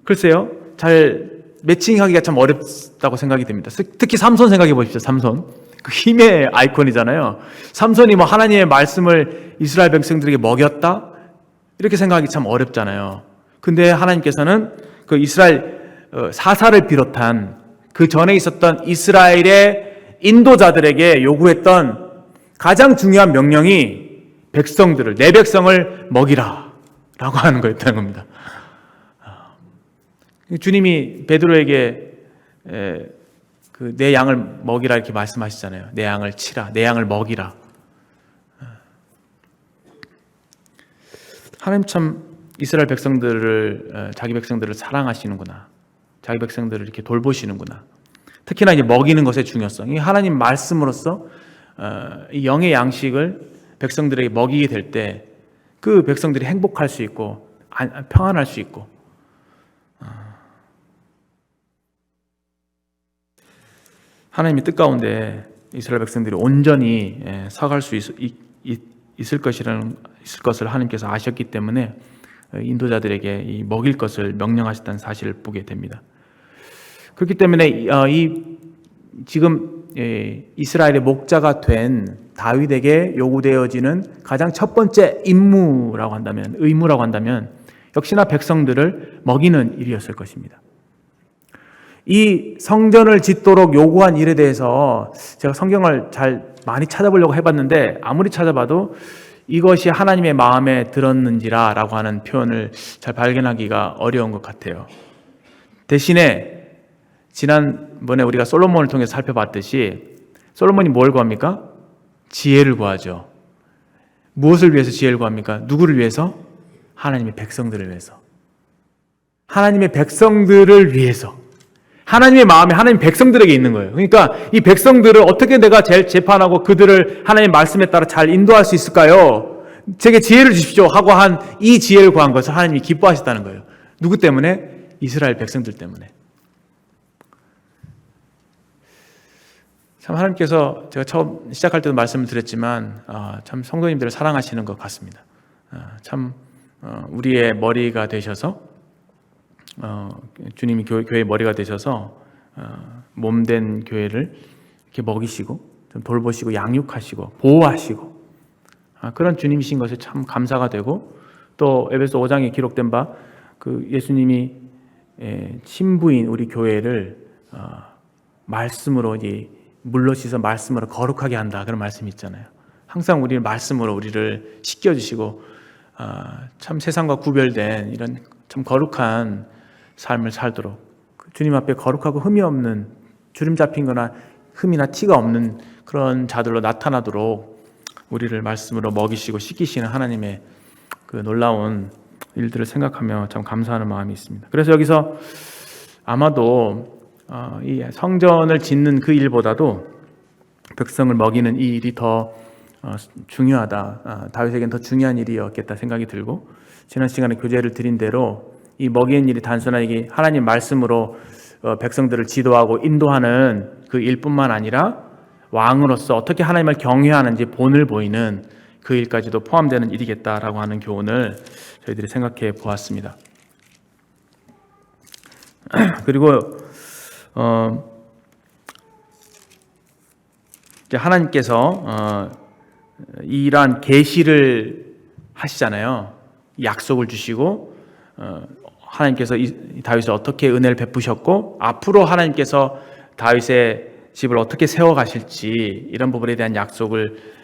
글쎄요 잘 매칭하기가 참 어렵다고 생각이 됩니다. 특히 삼손 생각해 보십시오. 삼손 그 힘의 아이콘이잖아요. 삼손이 뭐 하나님의 말씀을 이스라엘 백성들에게 먹였다 이렇게 생각하기 참 어렵잖아요. 근데 하나님께서는 그 이스라엘 사사를 비롯한 그 전에 있었던 이스라엘의 인도자들에게 요구했던 가장 중요한 명령이 백성들을, 내 백성을 먹이라 라고 하는 거였다는 겁니다. 주님이 베드로에게 그 내 양을 먹이라 이렇게 말씀하시잖아요. 내 양을 치라, 내 양을 먹이라. 하나님 참 이스라엘 백성들을, 자기 백성들을 사랑하시는구나. 자기 백성들을 이렇게 돌보시는구나. 특히나 이제 먹이는 것의 중요성. 이 하나님 말씀으로써 이 영의 양식을 백성들에게 먹이게 될 때 그 백성들이 행복할 수 있고 평안할 수 있고 하나님의 뜻 가운데 이스라엘 백성들이 온전히 서갈 수 있을 것을 하나님께서 아셨기 때문에 인도자들에게 이 먹일 것을 명령하셨다는 사실을 보게 됩니다. 그렇기 때문에 지금 이스라엘의 목자가 된 다윗에게 요구되어지는 가장 첫 번째 임무라고 한다면, 의무라고 한다면 역시나 백성들을 먹이는 일이었을 것입니다. 이 성전을 짓도록 요구한 일에 대해서 제가 성경을 많이 찾아보려고 해봤는데 아무리 찾아봐도 이것이 하나님의 마음에 들었는지라 라고 하는 표현을 잘 발견하기가 어려운 것 같아요. 대신에 지난번에 우리가 솔로몬을 통해서 살펴봤듯이 솔로몬이 뭘 구합니까? 지혜를 구하죠. 무엇을 위해서 지혜를 구합니까? 누구를 위해서? 하나님의 백성들을 위해서. 하나님의 백성들을 위해서. 하나님의 마음이 하나님 백성들에게 있는 거예요. 그러니까 이 백성들을 어떻게 내가 잘 재판하고 그들을 하나님의 말씀에 따라 잘 인도할 수 있을까요? 제게 지혜를 주십시오 하고 한 이 지혜를 구한 것을 하나님이 기뻐하셨다는 거예요. 누구 때문에? 이스라엘 백성들 때문에. 참 하나님께서 제가 처음 시작할 때도 말씀을 드렸지만 참 성도님들을 사랑하시는 것 같습니다. 참 우리의 머리가 되셔서 주님이 교회의 머리가 되셔서 몸된 교회를 이렇게 먹이시고 좀 돌보시고 양육하시고 보호하시고 그런 주님이신 것에 참 감사가 되고 또 에베소 5장에 기록된 바 그 예수님이 신부인 우리 교회를 말씀으로 물로 씻어 말씀으로 거룩하게 한다 그런 말씀이 있잖아요. 항상 우리를 말씀으로 우리를 씻겨주시고 참 세상과 구별된 이런 참 거룩한 삶을 살도록 주님 앞에 거룩하고 흠이 없는 주름 잡힌 거나 흠이나 티가 없는 그런 자들로 나타나도록 우리를 말씀으로 먹이시고 씻기시는 하나님의 그 놀라운 일들을 생각하며 참 감사하는 마음이 있습니다. 그래서 여기서 아마도 이 성전을 짓는 그 일보다도 백성을 먹이는 이 일이 더 중요하다. 다윗에게는 더 중요한 일이었겠다 생각이 들고 지난 시간에 교제를 드린 대로 이 먹이는 일이 단순하게 하나님 말씀으로 백성들을 지도하고 인도하는 그 일뿐만 아니라 왕으로서 어떻게 하나님을 경외하는지 본을 보이는 그 일까지도 포함되는 일이겠다라고 하는 교훈을 저희들이 생각해 보았습니다. 그리고 이제 하나님께서 이러한 계시를 하시잖아요. 약속을 주시고 하나님께서 다윗을 어떻게 은혜를 베푸셨고 앞으로 하나님께서 다윗의 집을 어떻게 세워가실지 이런 부분에 대한 약속을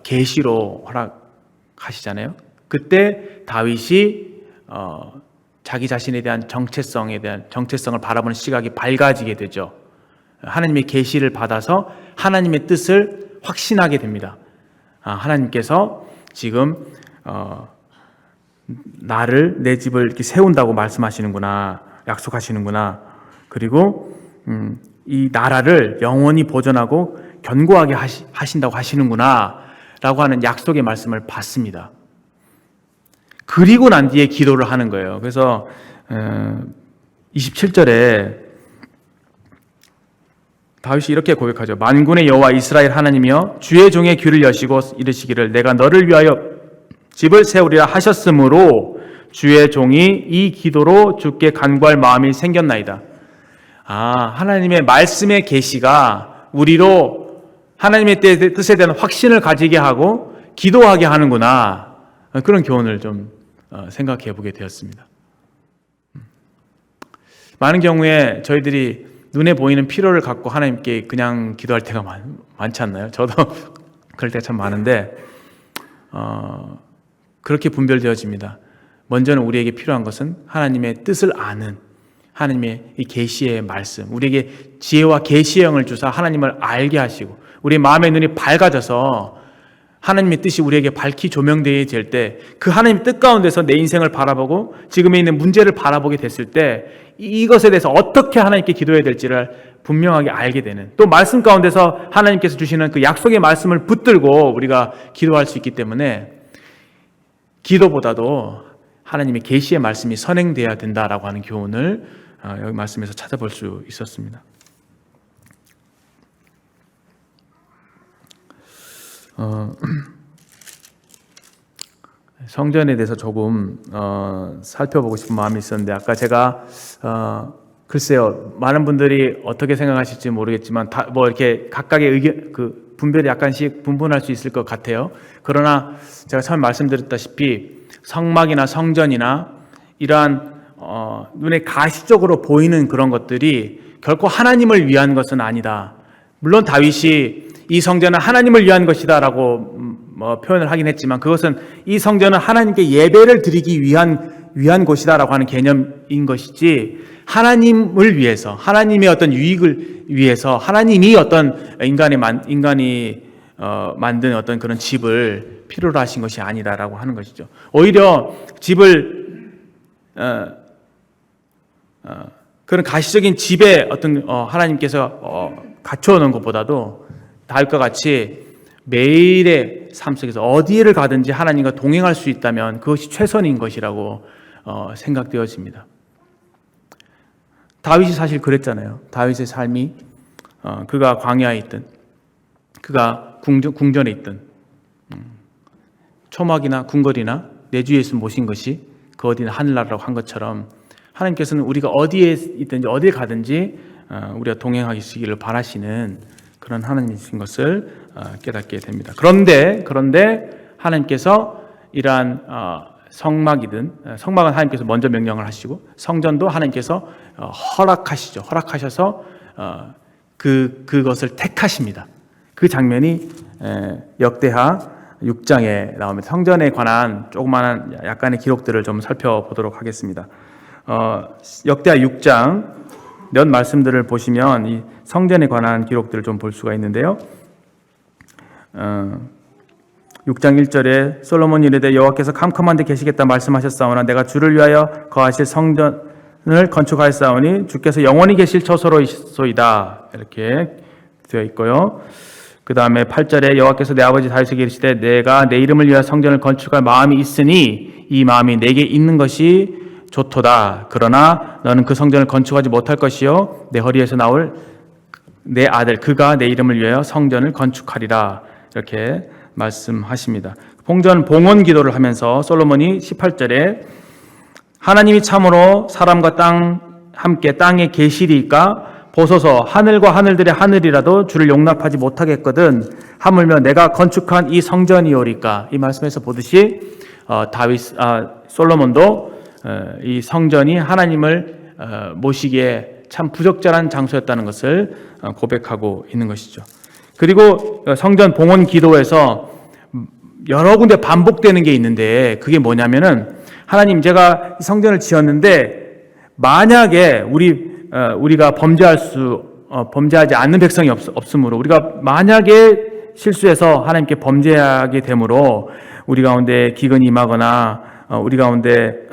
계시로 허락하시잖아요. 그때 다윗이 자기 자신에 대한 정체성을 바라보는 시각이 밝아지게 되죠. 하나님의 계시를 받아서 하나님의 뜻을 확신하게 됩니다. 하나님께서 지금 나를 내 집을 이렇게 세운다고 말씀하시는구나, 약속하시는구나. 그리고 이 나라를 영원히 보존하고 견고하게 하신다고 하시는구나 라고 하는 약속의 말씀을 받습니다. 그리고 난 뒤에 기도를 하는 거예요. 그래서 27절에 다윗이 이렇게 고백하죠. 만군의 여호와 이스라엘 하나님이여 주의 종의 귀를 여시고 이르시기를 내가 너를 위하여 집을 세우리라 하셨으므로 주의 종이 이 기도로 주께 간구할 마음이 생겼나이다. 하나님의 말씀의 계시가 우리로 하나님의 뜻에 대한 확신을 가지게 하고 기도하게 하는구나. 그런 교훈을 좀 생각해 보게 되었습니다. 많은 경우에 저희들이 눈에 보이는 필요를 갖고 하나님께 그냥 기도할 때가 많지 않나요? 저도 그럴 때가 참 많은데 그렇게 분별되어집니다. 먼저는 우리에게 필요한 것은 하나님의 뜻을 아는 하나님의 이 계시의 말씀, 우리에게 지혜와 계시의 영을 주사 하나님을 알게 하시고 우리의 마음의 눈이 밝아져서 하나님의 뜻이 우리에게 밝히 조명되어야 될 때 그 하나님의 뜻 가운데서 내 인생을 바라보고 지금에 있는 문제를 바라보게 됐을 때 이것에 대해서 어떻게 하나님께 기도해야 될지를 분명하게 알게 되는, 또 말씀 가운데서 하나님께서 주시는 그 약속의 말씀을 붙들고 우리가 기도할 수 있기 때문에 기도보다도 하나님의 계시의 말씀이 선행되어야 된다라고 하는 교훈을 여기 말씀에서 찾아볼 수 있었습니다. 성전에 대해서 조금 살펴보고 싶은 마음이 있었는데 아까 제가 글쎄요, 많은 분들이 어떻게 생각하실지 모르겠지만 뭐 이렇게 각각의 의견, 그 분별이 약간씩 분분할 수 있을 것 같아요. 그러나 제가 처음 말씀드렸다시피 성막이나 성전이나 이러한 눈에 가시적으로 보이는 그런 것들이 결코 하나님을 위한 것은 아니다. 물론 다윗이 이 성전은 하나님을 위한 것이다 라고 표현을 하긴 했지만 그것은 이 성전은 하나님께 예배를 드리기 위한 곳이다 라고 하는 개념인 것이지 하나님을 위해서, 하나님의 어떤 유익을 위해서 하나님이 어떤 인간이 만든 어떤 그런 집을 필요로 하신 것이 아니다라고 하는 것이죠. 오히려 집을 그런 가시적인 집에 어떤 하나님께서 갖춰놓은 것보다도 다윗과 같이 매일의 삶 속에서 어디를 가든지 하나님과 동행할 수 있다면 그것이 최선인 것이라고 생각되어집니다. 다윗이 사실 그랬잖아요. 다윗의 삶이 그가 광야에 있든 그가 궁전에 있든 초막이나 궁궐이나 내 주 예수 모신 것이 그 어디나 하늘나라라고 한 것처럼 하나님께서는 우리가 어디에 있든지 어디에 가든지 우리가 동행하시기를 바라시는 그런 하나님이신 것을 깨닫게 됩니다. 그런데 하나님께서 이러한 성막은 하나님께서 먼저 명령을 하시고 성전도 하나님께서 허락하시죠. 허락하셔서 그것을 택하십니다. 그 장면이 역대하 6장에 나옵니다. 성전에 관한 조그마한 약간의 기록들을 좀 살펴보도록 하겠습니다. 역대하 6장 몇 말씀들을 보시면 이 성전에 관한 기록들을 좀 볼 수가 있는데요. 6장 1절에 솔로몬이 이르되 여호와께서 캄캄한 데 계시겠다 말씀하셨사오나 내가 주를 위하여 거하실 성전을 건축하였사오니 주께서 영원히 계실 처소로이소이다. 이렇게 되어 있고요. 그 다음에 8절에 여호와께서 내 아버지 다윗에게 이르시되 내가 내 이름을 위하여 성전을 건축할 마음이 있으니 이 마음이 내게 있는 것이 좋도다. 그러나 너는 그 성전을 건축하지 못할 것이요 내 허리에서 나올 내 아들 그가 내 이름을 위하여 성전을 건축하리라. 이렇게 말씀하십니다. 봉헌 기도를 하면서 솔로몬이 18절에 하나님이 참으로 사람과 땅 함께 땅에 계시리까 보소서 하늘과 하늘들의 하늘이라도 주를 용납하지 못하겠거든 하물며 내가 건축한 이 성전이오리까. 이 말씀에서 보듯이 솔로몬도 이 성전이 하나님을 모시기에 참 부적절한 장소였다는 것을 고백하고 있는 것이죠. 그리고 성전 봉헌 기도에서 여러 군데 반복되는 게 있는데 그게 뭐냐면은 하나님 제가 성전을 지었는데 만약에 우리가 범죄하지 않는 백성이 없으므로 우리가 만약에 실수해서 하나님께 범죄하게 되므로 우리 가운데 기근이 임하거나 우리 가운데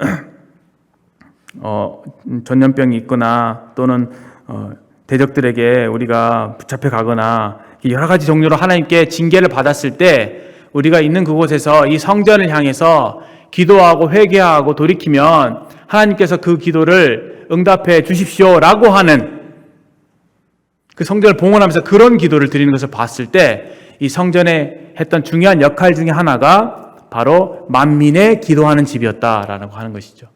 전염병이 있거나 또는 대적들에게 우리가 붙잡혀 가거나 여러 가지 종류로 하나님께 징계를 받았을 때 우리가 있는 그곳에서 이 성전을 향해서 기도하고 회개하고 돌이키면 하나님께서 그 기도를 응답해 주십시오라고 하는, 그 성전을 봉헌하면서 그런 기도를 드리는 것을 봤을 때 이 성전에 했던 중요한 역할 중에 하나가 바로 만민의 기도하는 집이었다라고 하는 것이죠.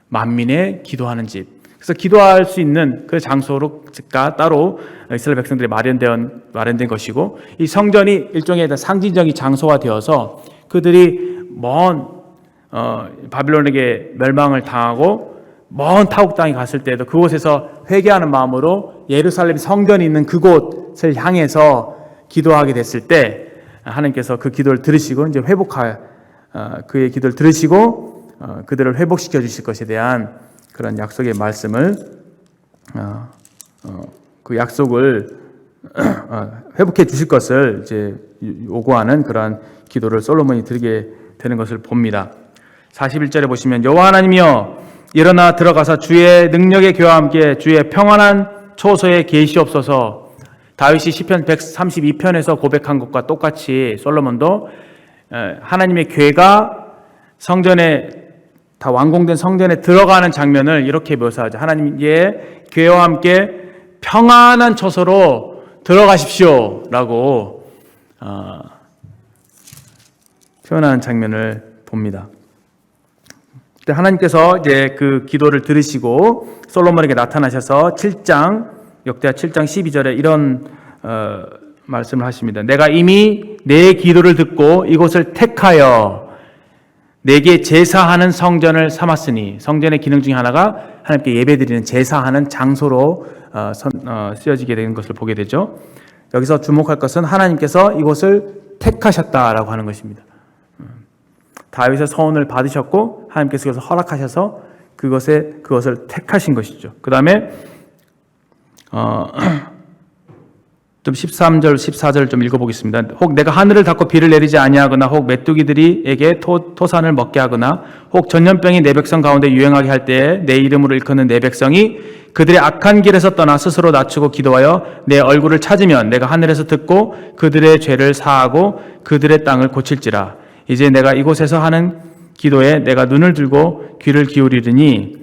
만민의 기도하는 집. 그래서 기도할 수 있는 그 장소가 따로 이스라엘 백성들이 마련된 것이고, 이 성전이 일종의 상징적인 장소가 되어서 그들이 먼 바빌론에게 멸망을 당하고 먼 타국 땅에 갔을 때도 그곳에서 회개하는 마음으로 예루살렘 성전이 있는 그곳을 향해서 기도하게 됐을 때 하나님께서 그 기도를 들으시고 이제 그의 기도를 들으시고 그들을 회복시켜 주실 것에 대한 그런 약속의 말씀을 그 약속을 회복해 주실 것을 이제 요구하는 그러한 기도를 솔로몬이 드리게 되는 것을 봅니다. 41절에 보시면 여호와 하나님이여 일어나 들어가서 주의 능력의 교와 함께 주의 평안한 초소에 계시옵소서. 다윗이 시편 132편에서 고백한 것과 똑같이 솔로몬도 하나님의 궤가 성전에 다 완공된 성전에 들어가는 장면을 이렇게 묘사하죠. 하나님의 궤와 함께 평안한 처소로 들어가십시오라고 표현하는 장면을 봅니다. 그때 하나님께서 이제 그 기도를 들으시고 솔로몬에게 나타나셔서 역대하 7장 12절에 이런 말씀을 하십니다. 내가 이미 내 기도를 듣고 이곳을 택하여 내게 제사하는 성전을 삼았으니, 성전의 기능 중에 하나가 하나님께 예배드리는 제사하는 장소로 쓰여지게 되는 것을 보게 되죠. 여기서 주목할 것은 하나님께서 이곳을 택하셨다라고 하는 것입니다. 다윗의 서원을 받으셨고 하나님께서 그것을 허락하셔서 그것을 택하신 것이죠. 그 다음에 좀 13절, 14절 좀 읽어보겠습니다. 혹 내가 하늘을 닫고 비를 내리지 아니하거나 혹 메뚜기들에게 토산을 먹게 하거나 혹 전염병이 내 백성 가운데 유행하게 할 때에 내 이름으로 일컫는 내 백성이 그들의 악한 길에서 떠나 스스로 낮추고 기도하여 내 얼굴을 찾으면 내가 하늘에서 듣고 그들의 죄를 사하고 그들의 땅을 고칠지라. 이제 내가 이곳에서 하는 기도에 내가 눈을 들고 귀를 기울이리니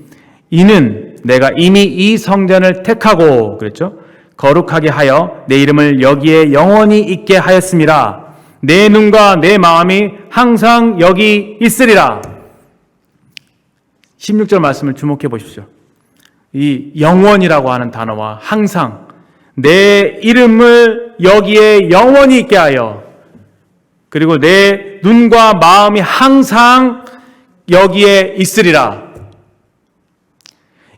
이는 내가 이미 이 성전을 택하고, 그랬죠? 거룩하게 하여 내 이름을 여기에 영원히 있게 하였음이라. 내 눈과 내 마음이 항상 여기 있으리라. 16절 말씀을 주목해 보십시오. 이 영원이라고 하는 단어와 항상, 내 이름을 여기에 영원히 있게 하여, 그리고 내 눈과 마음이 항상 여기에 있으리라.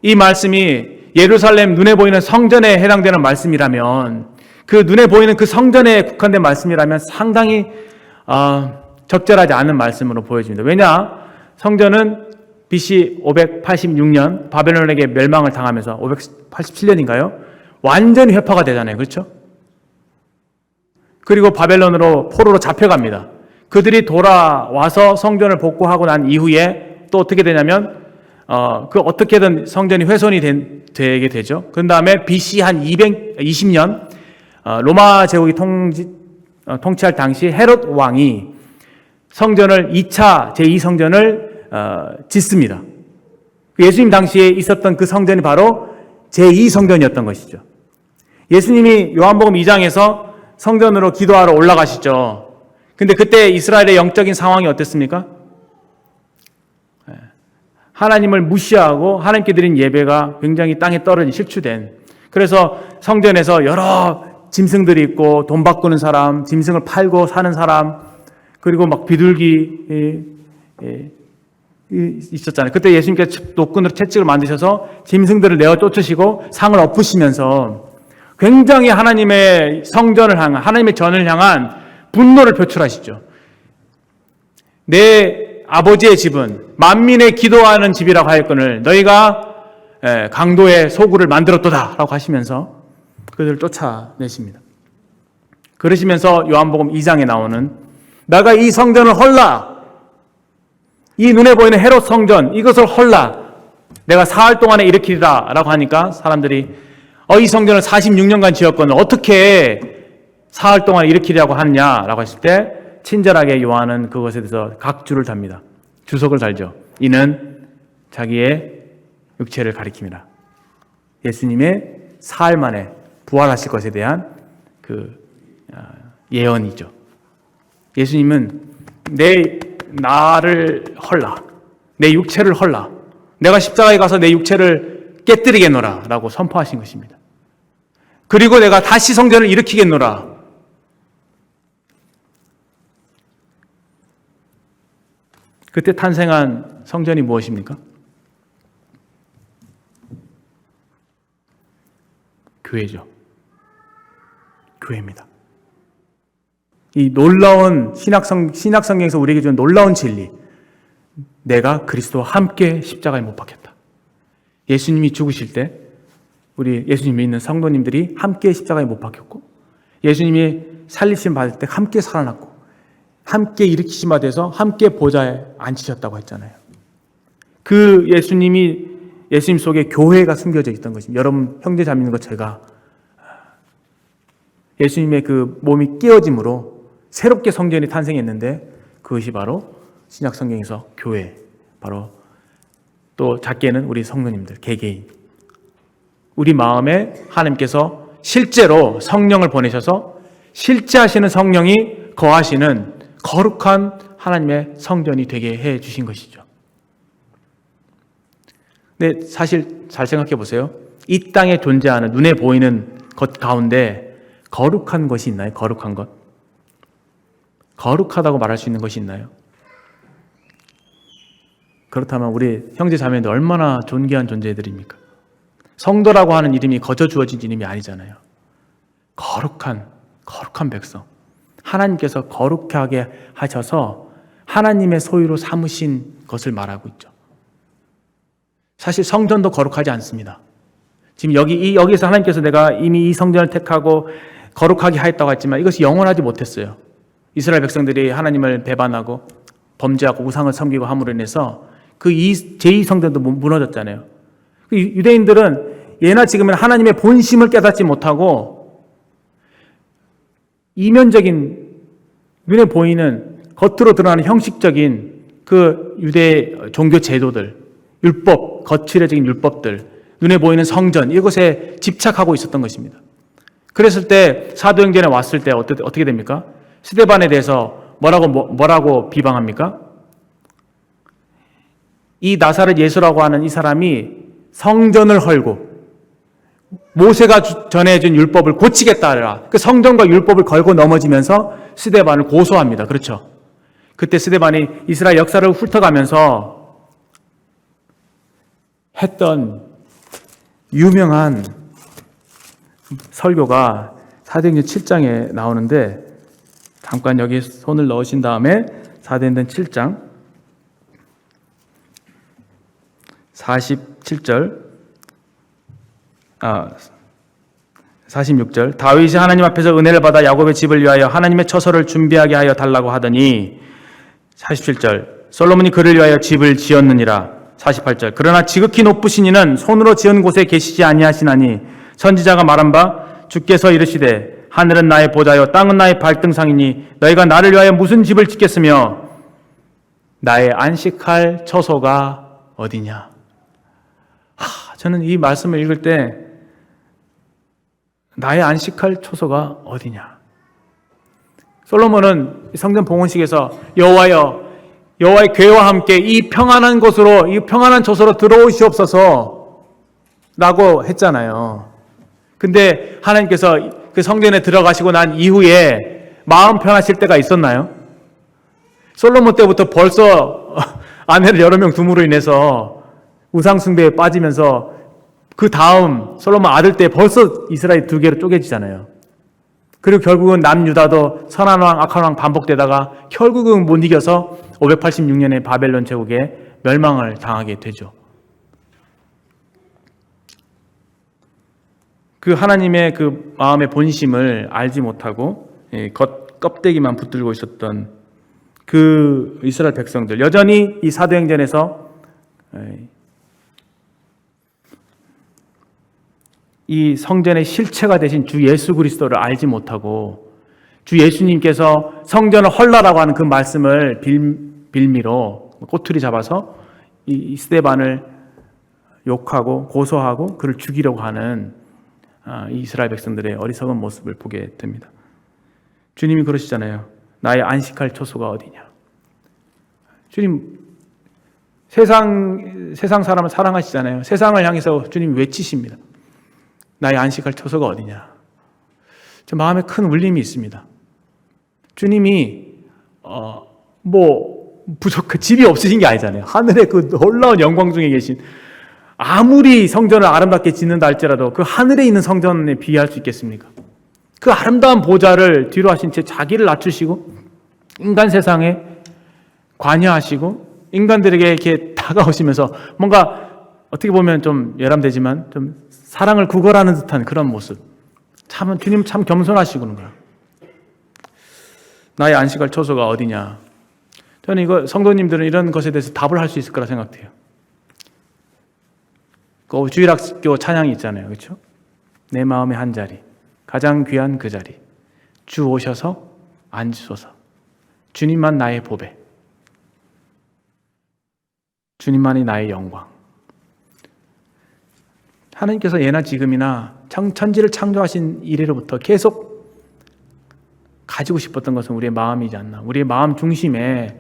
이 말씀이 예루살렘 눈에 보이는 성전에 해당되는 말씀이라면, 그 눈에 보이는 그 성전에 국한된 말씀이라면 상당히 적절하지 않은 말씀으로 보여집니다. 왜냐? 성전은 BC 586년 바벨론에게 멸망을 당하면서 587년인가요? 완전히 회파가 되잖아요. 그렇죠? 그리고 바벨론으로 포로로 잡혀갑니다. 그들이 돌아와서 성전을 복구하고 난 이후에 또 어떻게 되냐면 어떻게든 성전이 훼손이 되게 되죠. 그 다음에 BC 한 220년 로마 제국이 통치할 당시 헤롯 왕이 성전을 제2성전을 짓습니다. 예수님 당시에 있었던 그 성전이 바로 제2성전이었던 것이죠. 예수님이 요한복음 2장에서 성전으로 기도하러 올라가시죠. 근데 그때 이스라엘의 영적인 상황이 어땠습니까? 하나님을 무시하고 하나님께 드린 예배가 굉장히 땅에 떨어진 실추된, 그래서 성전에서 여러 짐승들이 있고 돈 바꾸는 사람, 짐승을 팔고 사는 사람, 그리고 막 비둘기 있었잖아요. 그때 예수님께서 노끈으로 채찍을 만드셔서 짐승들을 내어 쫓으시고 상을 엎으시면서 굉장히 하나님의 성전을 향한, 하나님의 전을 향한 분노를 표출하시죠. 내 아버지의 집은 만민의 기도하는 집이라고 하였거늘 너희가 강도의 소굴을 만들었도다 라고 하시면서 그들을 쫓아내십니다. 그러시면서 요한복음 2장에 나오는 내가 이 성전을 헐라, 이 눈에 보이는 헤롯 성전, 이것을 헐라, 내가 사흘 동안에 일으키리라 라고 하니까 사람들이 이 성전을 46년간 지었거늘 어떻게 사흘 동안 일으키려고 하느냐라고 했을 때 친절하게 요한은 그것에 대해서 각주를 답니다. 주석을 달죠. 이는 자기의 육체를 가리킵니다. 예수님의 사흘 만에 부활하실 것에 대한 그 예언이죠. 예수님은 나를 헐라, 내 육체를 헐라, 내가 십자가에 가서 내 육체를 깨뜨리겠노라 라고 선포하신 것입니다. 그리고 내가 다시 성전을 일으키겠노라. 그때 탄생한 성전이 무엇입니까? 교회죠. 교회입니다. 이 놀라운 신약성경에서 우리에게 주는 놀라운 진리, 내가 그리스도와 함께 십자가에 못 박혔다. 예수님이 죽으실 때 우리 예수님 믿는 성도님들이 함께 십자가에 못 박혔고, 예수님이 살리심 받을 때 함께 살아났고, 함께 일으키심 받아서 함께 보좌에 앉히셨다고 했잖아요. 그 예수님 속에 교회가 숨겨져 있던 것입니다. 여러분 형제 자매인 것 제가 예수님의 그 몸이 깨어짐으로 새롭게 성전이 탄생했는데, 그것이 바로 신약 성경에서 교회, 바로 또 작게는 우리 성도님들 개개인, 우리 마음에 하나님께서 실제로 성령을 보내셔서 실제 하시는 성령이 거하시는 거룩한 하나님의 성전이 되게 해 주신 것이죠. 근데 사실 잘 생각해 보세요. 이 땅에 존재하는 눈에 보이는 것 가운데 거룩한 것이 있나요? 거룩한 것? 거룩하다고 말할 수 있는 것이 있나요? 그렇다면 우리 형제 자매들 얼마나 존귀한 존재들입니까? 성도라고 하는 이름이 거저 주어진 이름이 아니잖아요. 거룩한 백성, 하나님께서 거룩하게 하셔서 하나님의 소유로 삼으신 것을 말하고 있죠. 사실 성전도 거룩하지 않습니다. 지금 여기서 하나님께서 내가 이미 이 성전을 택하고 거룩하게 하였다고 했지만 이것이 영원하지 못했어요. 이스라엘 백성들이 하나님을 배반하고 범죄하고 우상을 섬기고 함으로 인해서 그 제2성전도 무너졌잖아요. 유대인들은 예나 지금은 하나님의 본심을 깨닫지 못하고 이면적인, 눈에 보이는, 겉으로 드러나는 형식적인 그 유대 종교 제도들, 율법, 거칠어진 율법들, 눈에 보이는 성전, 이것에 집착하고 있었던 것입니다. 그랬을 때 사도행전에 왔을 때 어떻게 됩니까? 스데반에 대해서 뭐라고 비방합니까? 이 나사렛 예수라고 하는 이 사람이 성전을 헐고 모세가 전해준 율법을 고치겠다. 그 성전과 율법을 걸고 넘어지면서 스데반을 고소합니다. 그렇죠? 그때 스데반이 이스라엘 역사를 훑어가면서 했던 유명한 설교가 사도행전 7장에 나오는데, 잠깐 여기 손을 넣으신 다음에 사도행전 7장 46절 다윗이 하나님 앞에서 은혜를 받아 야곱의 집을 위하여 하나님의 처소를 준비하게 하여 달라고 하더니, 47절 솔로몬이 그를 위하여 집을 지었느니라. 48절 그러나 지극히 높으신 이는 손으로 지은 곳에 계시지 아니하시나니 선지자가 말한 바 주께서 이르시되 하늘은 나의 보좌요 땅은 나의 발등상이니 너희가 나를 위하여 무슨 집을 짓겠으며 나의 안식할 처소가 어디냐. 저는 이 말씀을 읽을 때 나의 안식할 처소가 어디냐. 솔로몬은 성전 봉헌식에서 여호와의 궤와 함께 이 평안한 곳으로, 이 평안한 처소로 들어오시옵소서 라고 했잖아요. 근데 하나님께서 그 성전에 들어가시고 난 이후에 마음 편하실 때가 있었나요? 솔로몬 때부터 벌써 아내를 여러 명 둠으로 인해서 우상숭배에 빠지면서 그 다음 솔로몬 아들 때 벌써 이스라엘 두 개로 쪼개지잖아요. 그리고 결국은 남유다도 선한 왕, 악한 왕 반복되다가 결국은 못 이겨서 586년에 바벨론 제국에 멸망을 당하게 되죠. 그 하나님의 그 마음의 본심을 알지 못하고 껍데기만 붙들고 있었던 그 이스라엘 백성들 여전히 이 사도행전에서 이 성전의 실체가 되신 주 예수 그리스도를 알지 못하고 주 예수님께서 성전을 헐라라고 하는 그 말씀을 빌미로 꼬투리 잡아서 이 스데반을 욕하고 고소하고 그를 죽이려고 하는 이 이스라엘 백성들의 어리석은 모습을 보게 됩니다. 주님이 그러시잖아요. 나의 안식할 초소가 어디냐. 주님 세상 사람을 사랑하시잖아요. 세상을 향해서 주님 외치십니다. 나의 안식할 초소가 어디냐. 저 마음에 큰 울림이 있습니다. 주님이 집이 없으신 게 아니잖아요. 하늘의 그 놀라운 영광 중에 계신, 아무리 성전을 아름답게 짓는다 할지라도 그 하늘에 있는 성전에 비할 수 있겠습니까? 그 아름다운 보좌를 뒤로 하신 채 자기를 낮추시고 인간 세상에 관여하시고 인간들에게 이렇게 다가오시면서 뭔가 어떻게 보면 좀 예람되지만 좀 사랑을 구걸하는 듯한 그런 모습. 주님 참 겸손하시구나. 나의 안식할 초소가 어디냐. 저는 성도님들은 이런 것에 대해서 답을 할 수 있을 거라 생각해요. 그 주일학교 찬양이 있잖아요. 그렇죠? 내 마음의 한 자리, 가장 귀한 그 자리, 주 오셔서 앉으소서. 주님만 나의 보배, 주님만이 나의 영광. 하나님께서 예나 지금이나 천지를 창조하신 이래로부터 계속 가지고 싶었던 것은 우리의 마음이지 않나, 우리의 마음 중심에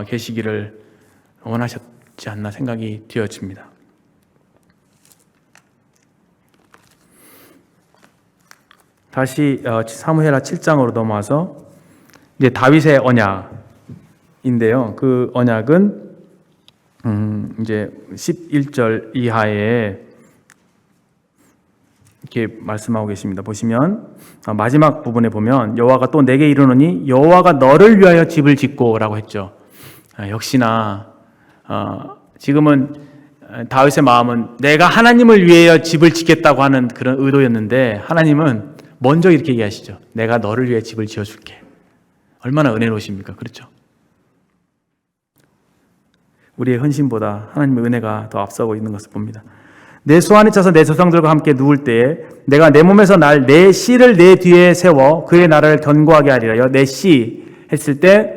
계시기를 원하셨지 않나 생각이 되어집니다. 다시 사무엘하 7장으로 넘어와서 이제 다윗의 언약인데요. 그 언약은 이제 11절 이하에 이렇게 말씀하고 계십니다. 보시면 마지막 부분에 보면 여호와가 또 내게 이르노니 여호와가 너를 위하여 집을 짓고라고 했죠. 역시나 지금은 다윗의 마음은 내가 하나님을 위하여 집을 짓겠다고 하는 그런 의도였는데 하나님은 먼저 이렇게 얘기하시죠. 내가 너를 위해 집을 지어줄게. 얼마나 은혜로우십니까? 그렇죠? 우리의 헌신보다 하나님의 은혜가 더 앞서고 있는 것을 봅니다. 내 소환에 차서 내 조상들과 함께 누울 때에 내가 내 몸에서 내 씨를 내 뒤에 세워 그의 나라를 견고하게 하리라. 내 씨 했을 때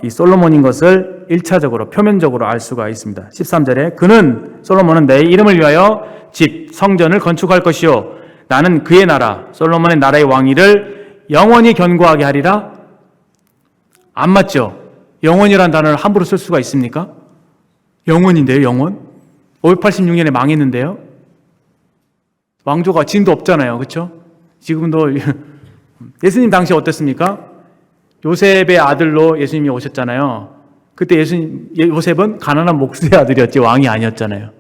이 솔로몬인 것을 1차적으로 표면적으로 알 수가 있습니다. 13절에 솔로몬은 내 이름을 위하여 집 성전을 건축할 것이요 나는 그의 나라 솔로몬의 나라의 왕위를 영원히 견고하게 하리라. 안 맞죠? 영원이라는 단어를 함부로 쓸 수가 있습니까? 영원인데요, 영원. 586년에 망했는데요. 왕조가 진도 없잖아요. 그렇죠? 지금도 예수님 당시 어땠습니까? 요셉의 아들로 예수님이 오셨잖아요. 그때 요셉은 가난한 목수의 아들이었지 왕이 아니었잖아요.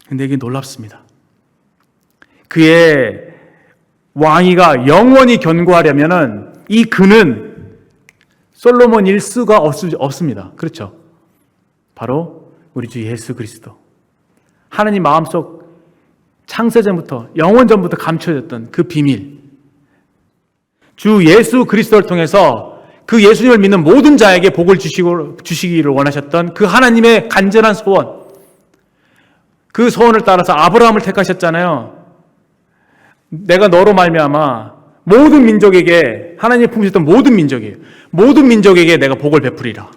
근데 이게 놀랍습니다. 그의 왕위가 영원히 견고하려면은 이 근은 솔로몬 일수가 없습니다. 그렇죠? 바로 우리 주 예수 그리스도. 하나님 마음속 창세전부터 영원전부터 감춰졌던 그 비밀. 주 예수 그리스도를 통해서 그 예수님을 믿는 모든 자에게 복을 주시기를 원하셨던 그 하나님의 간절한 소원. 그 소원을 따라서 아브라함을 택하셨잖아요. 내가 너로 말미암아 모든 민족에게, 하나님이 품으셨던 모든 민족이에요. 모든 민족에게 내가 복을 베풀이라.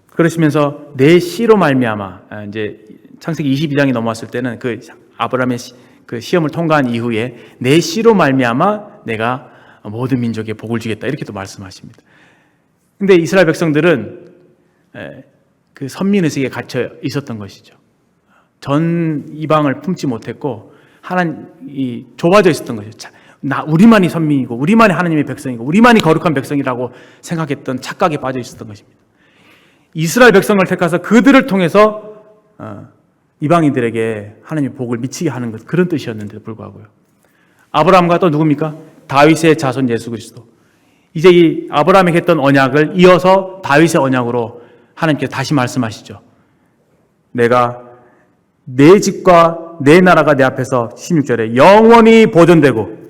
그러시면서 내 씨로 말미암아, 이제 창세기 22장이 넘어왔을 때는 그 아브라함의 그 시험을 통과한 이후에 내 씨로 말미암아 내가 모든 민족에 복을 주겠다 이렇게 또 말씀하십니다. 근데 이스라엘 백성들은 그 선민의식에 갇혀 있었던 것이죠. 전 이방을 품지 못했고 하나님이 좁아져 있었던 것이죠. 우리만이 선민이고 우리만이 하나님의 백성이고 우리만이 거룩한 백성이라고 생각했던 착각에 빠져 있었던 것입니다. 이스라엘 백성을 택해서 그들을 통해서 이방인들에게 하나님의 복을 미치게 하는 것, 그런 뜻이었는데도 불구하고요. 아브라함과 또 누굽니까? 다윗의 자손 예수 그리스도. 이제 이 아브라함에게 했던 언약을 이어서 다윗의 언약으로 하나님께서 다시 말씀하시죠. 내가 내 집과 내 나라가 내 앞에서 16절에 영원히 보존되고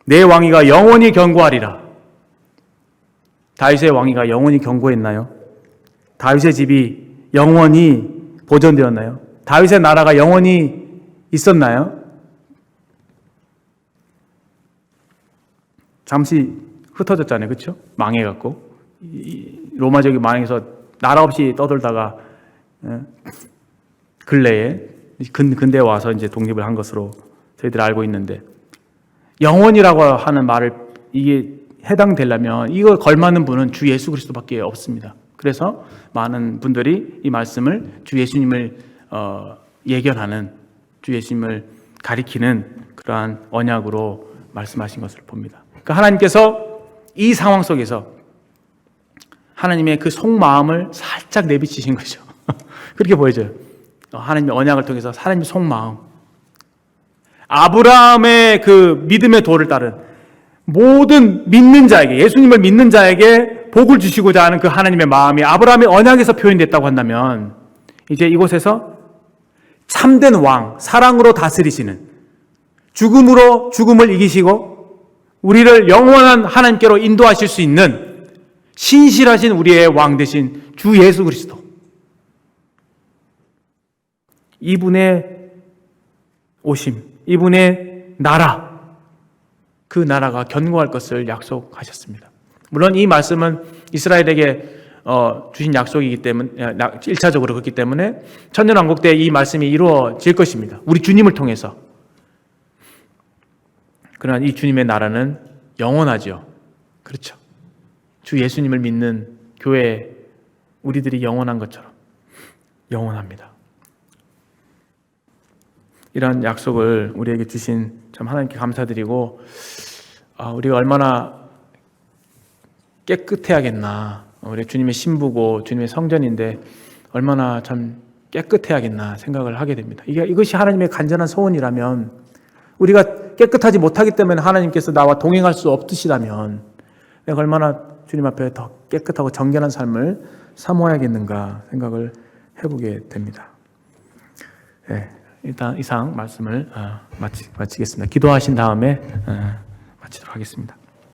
내 왕위가 영원히 견고하리라. 다윗의 왕위가 영원히 견고했나요? 다윗의 집이 영원히 보존되었나요? 다윗의 나라가 영원히 있었나요? 잠시 흩어졌잖아요. 그렇죠? 망해갖고 로마족이 망해서 나라 없이 떠돌다가 근래에 근대에 와서 이제 독립을 한 것으로 저희들 알고 있는데, 영원이라고 하는 말을 이게 해당되려면 이거 걸맞는 분은 주 예수 그리스도밖에 없습니다. 그래서 많은 분들이 이 말씀을 주 예수님을 예견하는, 주 예수님을 가리키는 그러한 언약으로 말씀하신 것을 봅니다. 그러니까 하나님께서 이 상황 속에서 하나님의 그 속마음을 살짝 내비치신 거죠. 그렇게 보여져요. 하나님의 언약을 통해서 하나님의 속마음, 아브라함의 그 믿음의 도를 따른 모든 믿는 자에게, 예수님을 믿는 자에게 복을 주시고자 하는 그 하나님의 마음이 아브라함의 언약에서 표현됐다고 한다면, 이제 이곳에서 참된 왕, 사랑으로 다스리시는, 죽음으로 죽음을 이기시고 우리를 영원한 하나님께로 인도하실 수 있는 신실하신 우리의 왕 되신 주 예수 그리스도, 이분의 오심, 이분의 나라, 그 나라가 견고할 것을 약속하셨습니다. 물론 이 말씀은 이스라엘에게 주신 약속이기 때문에 1차적으로 그렇기 때문에 천년왕국 때 이 말씀이 이루어질 것입니다. 우리 주님을 통해서. 그러나 이 주님의 나라는 영원하죠. 그렇죠. 주 예수님을 믿는 교회, 우리들이 영원한 것처럼 영원합니다. 이러한 약속을 우리에게 주신 참 하나님께 감사드리고, 우리가 얼마나 깨끗해야겠나, 우리 주님의 신부고 주님의 성전인데 얼마나 참 깨끗해야겠나 생각을 하게 됩니다. 이것이 하나님의 간절한 소원이라면, 우리가 깨끗하지 못하기 때문에 하나님께서 나와 동행할 수 없으시다면 내가 얼마나 주님 앞에 더 깨끗하고 정결한 삶을 사모해야겠는가 생각을 해보게 됩니다. 네, 일단 이상 말씀을 마치겠습니다. 기도하신 다음에 마치도록 하겠습니다.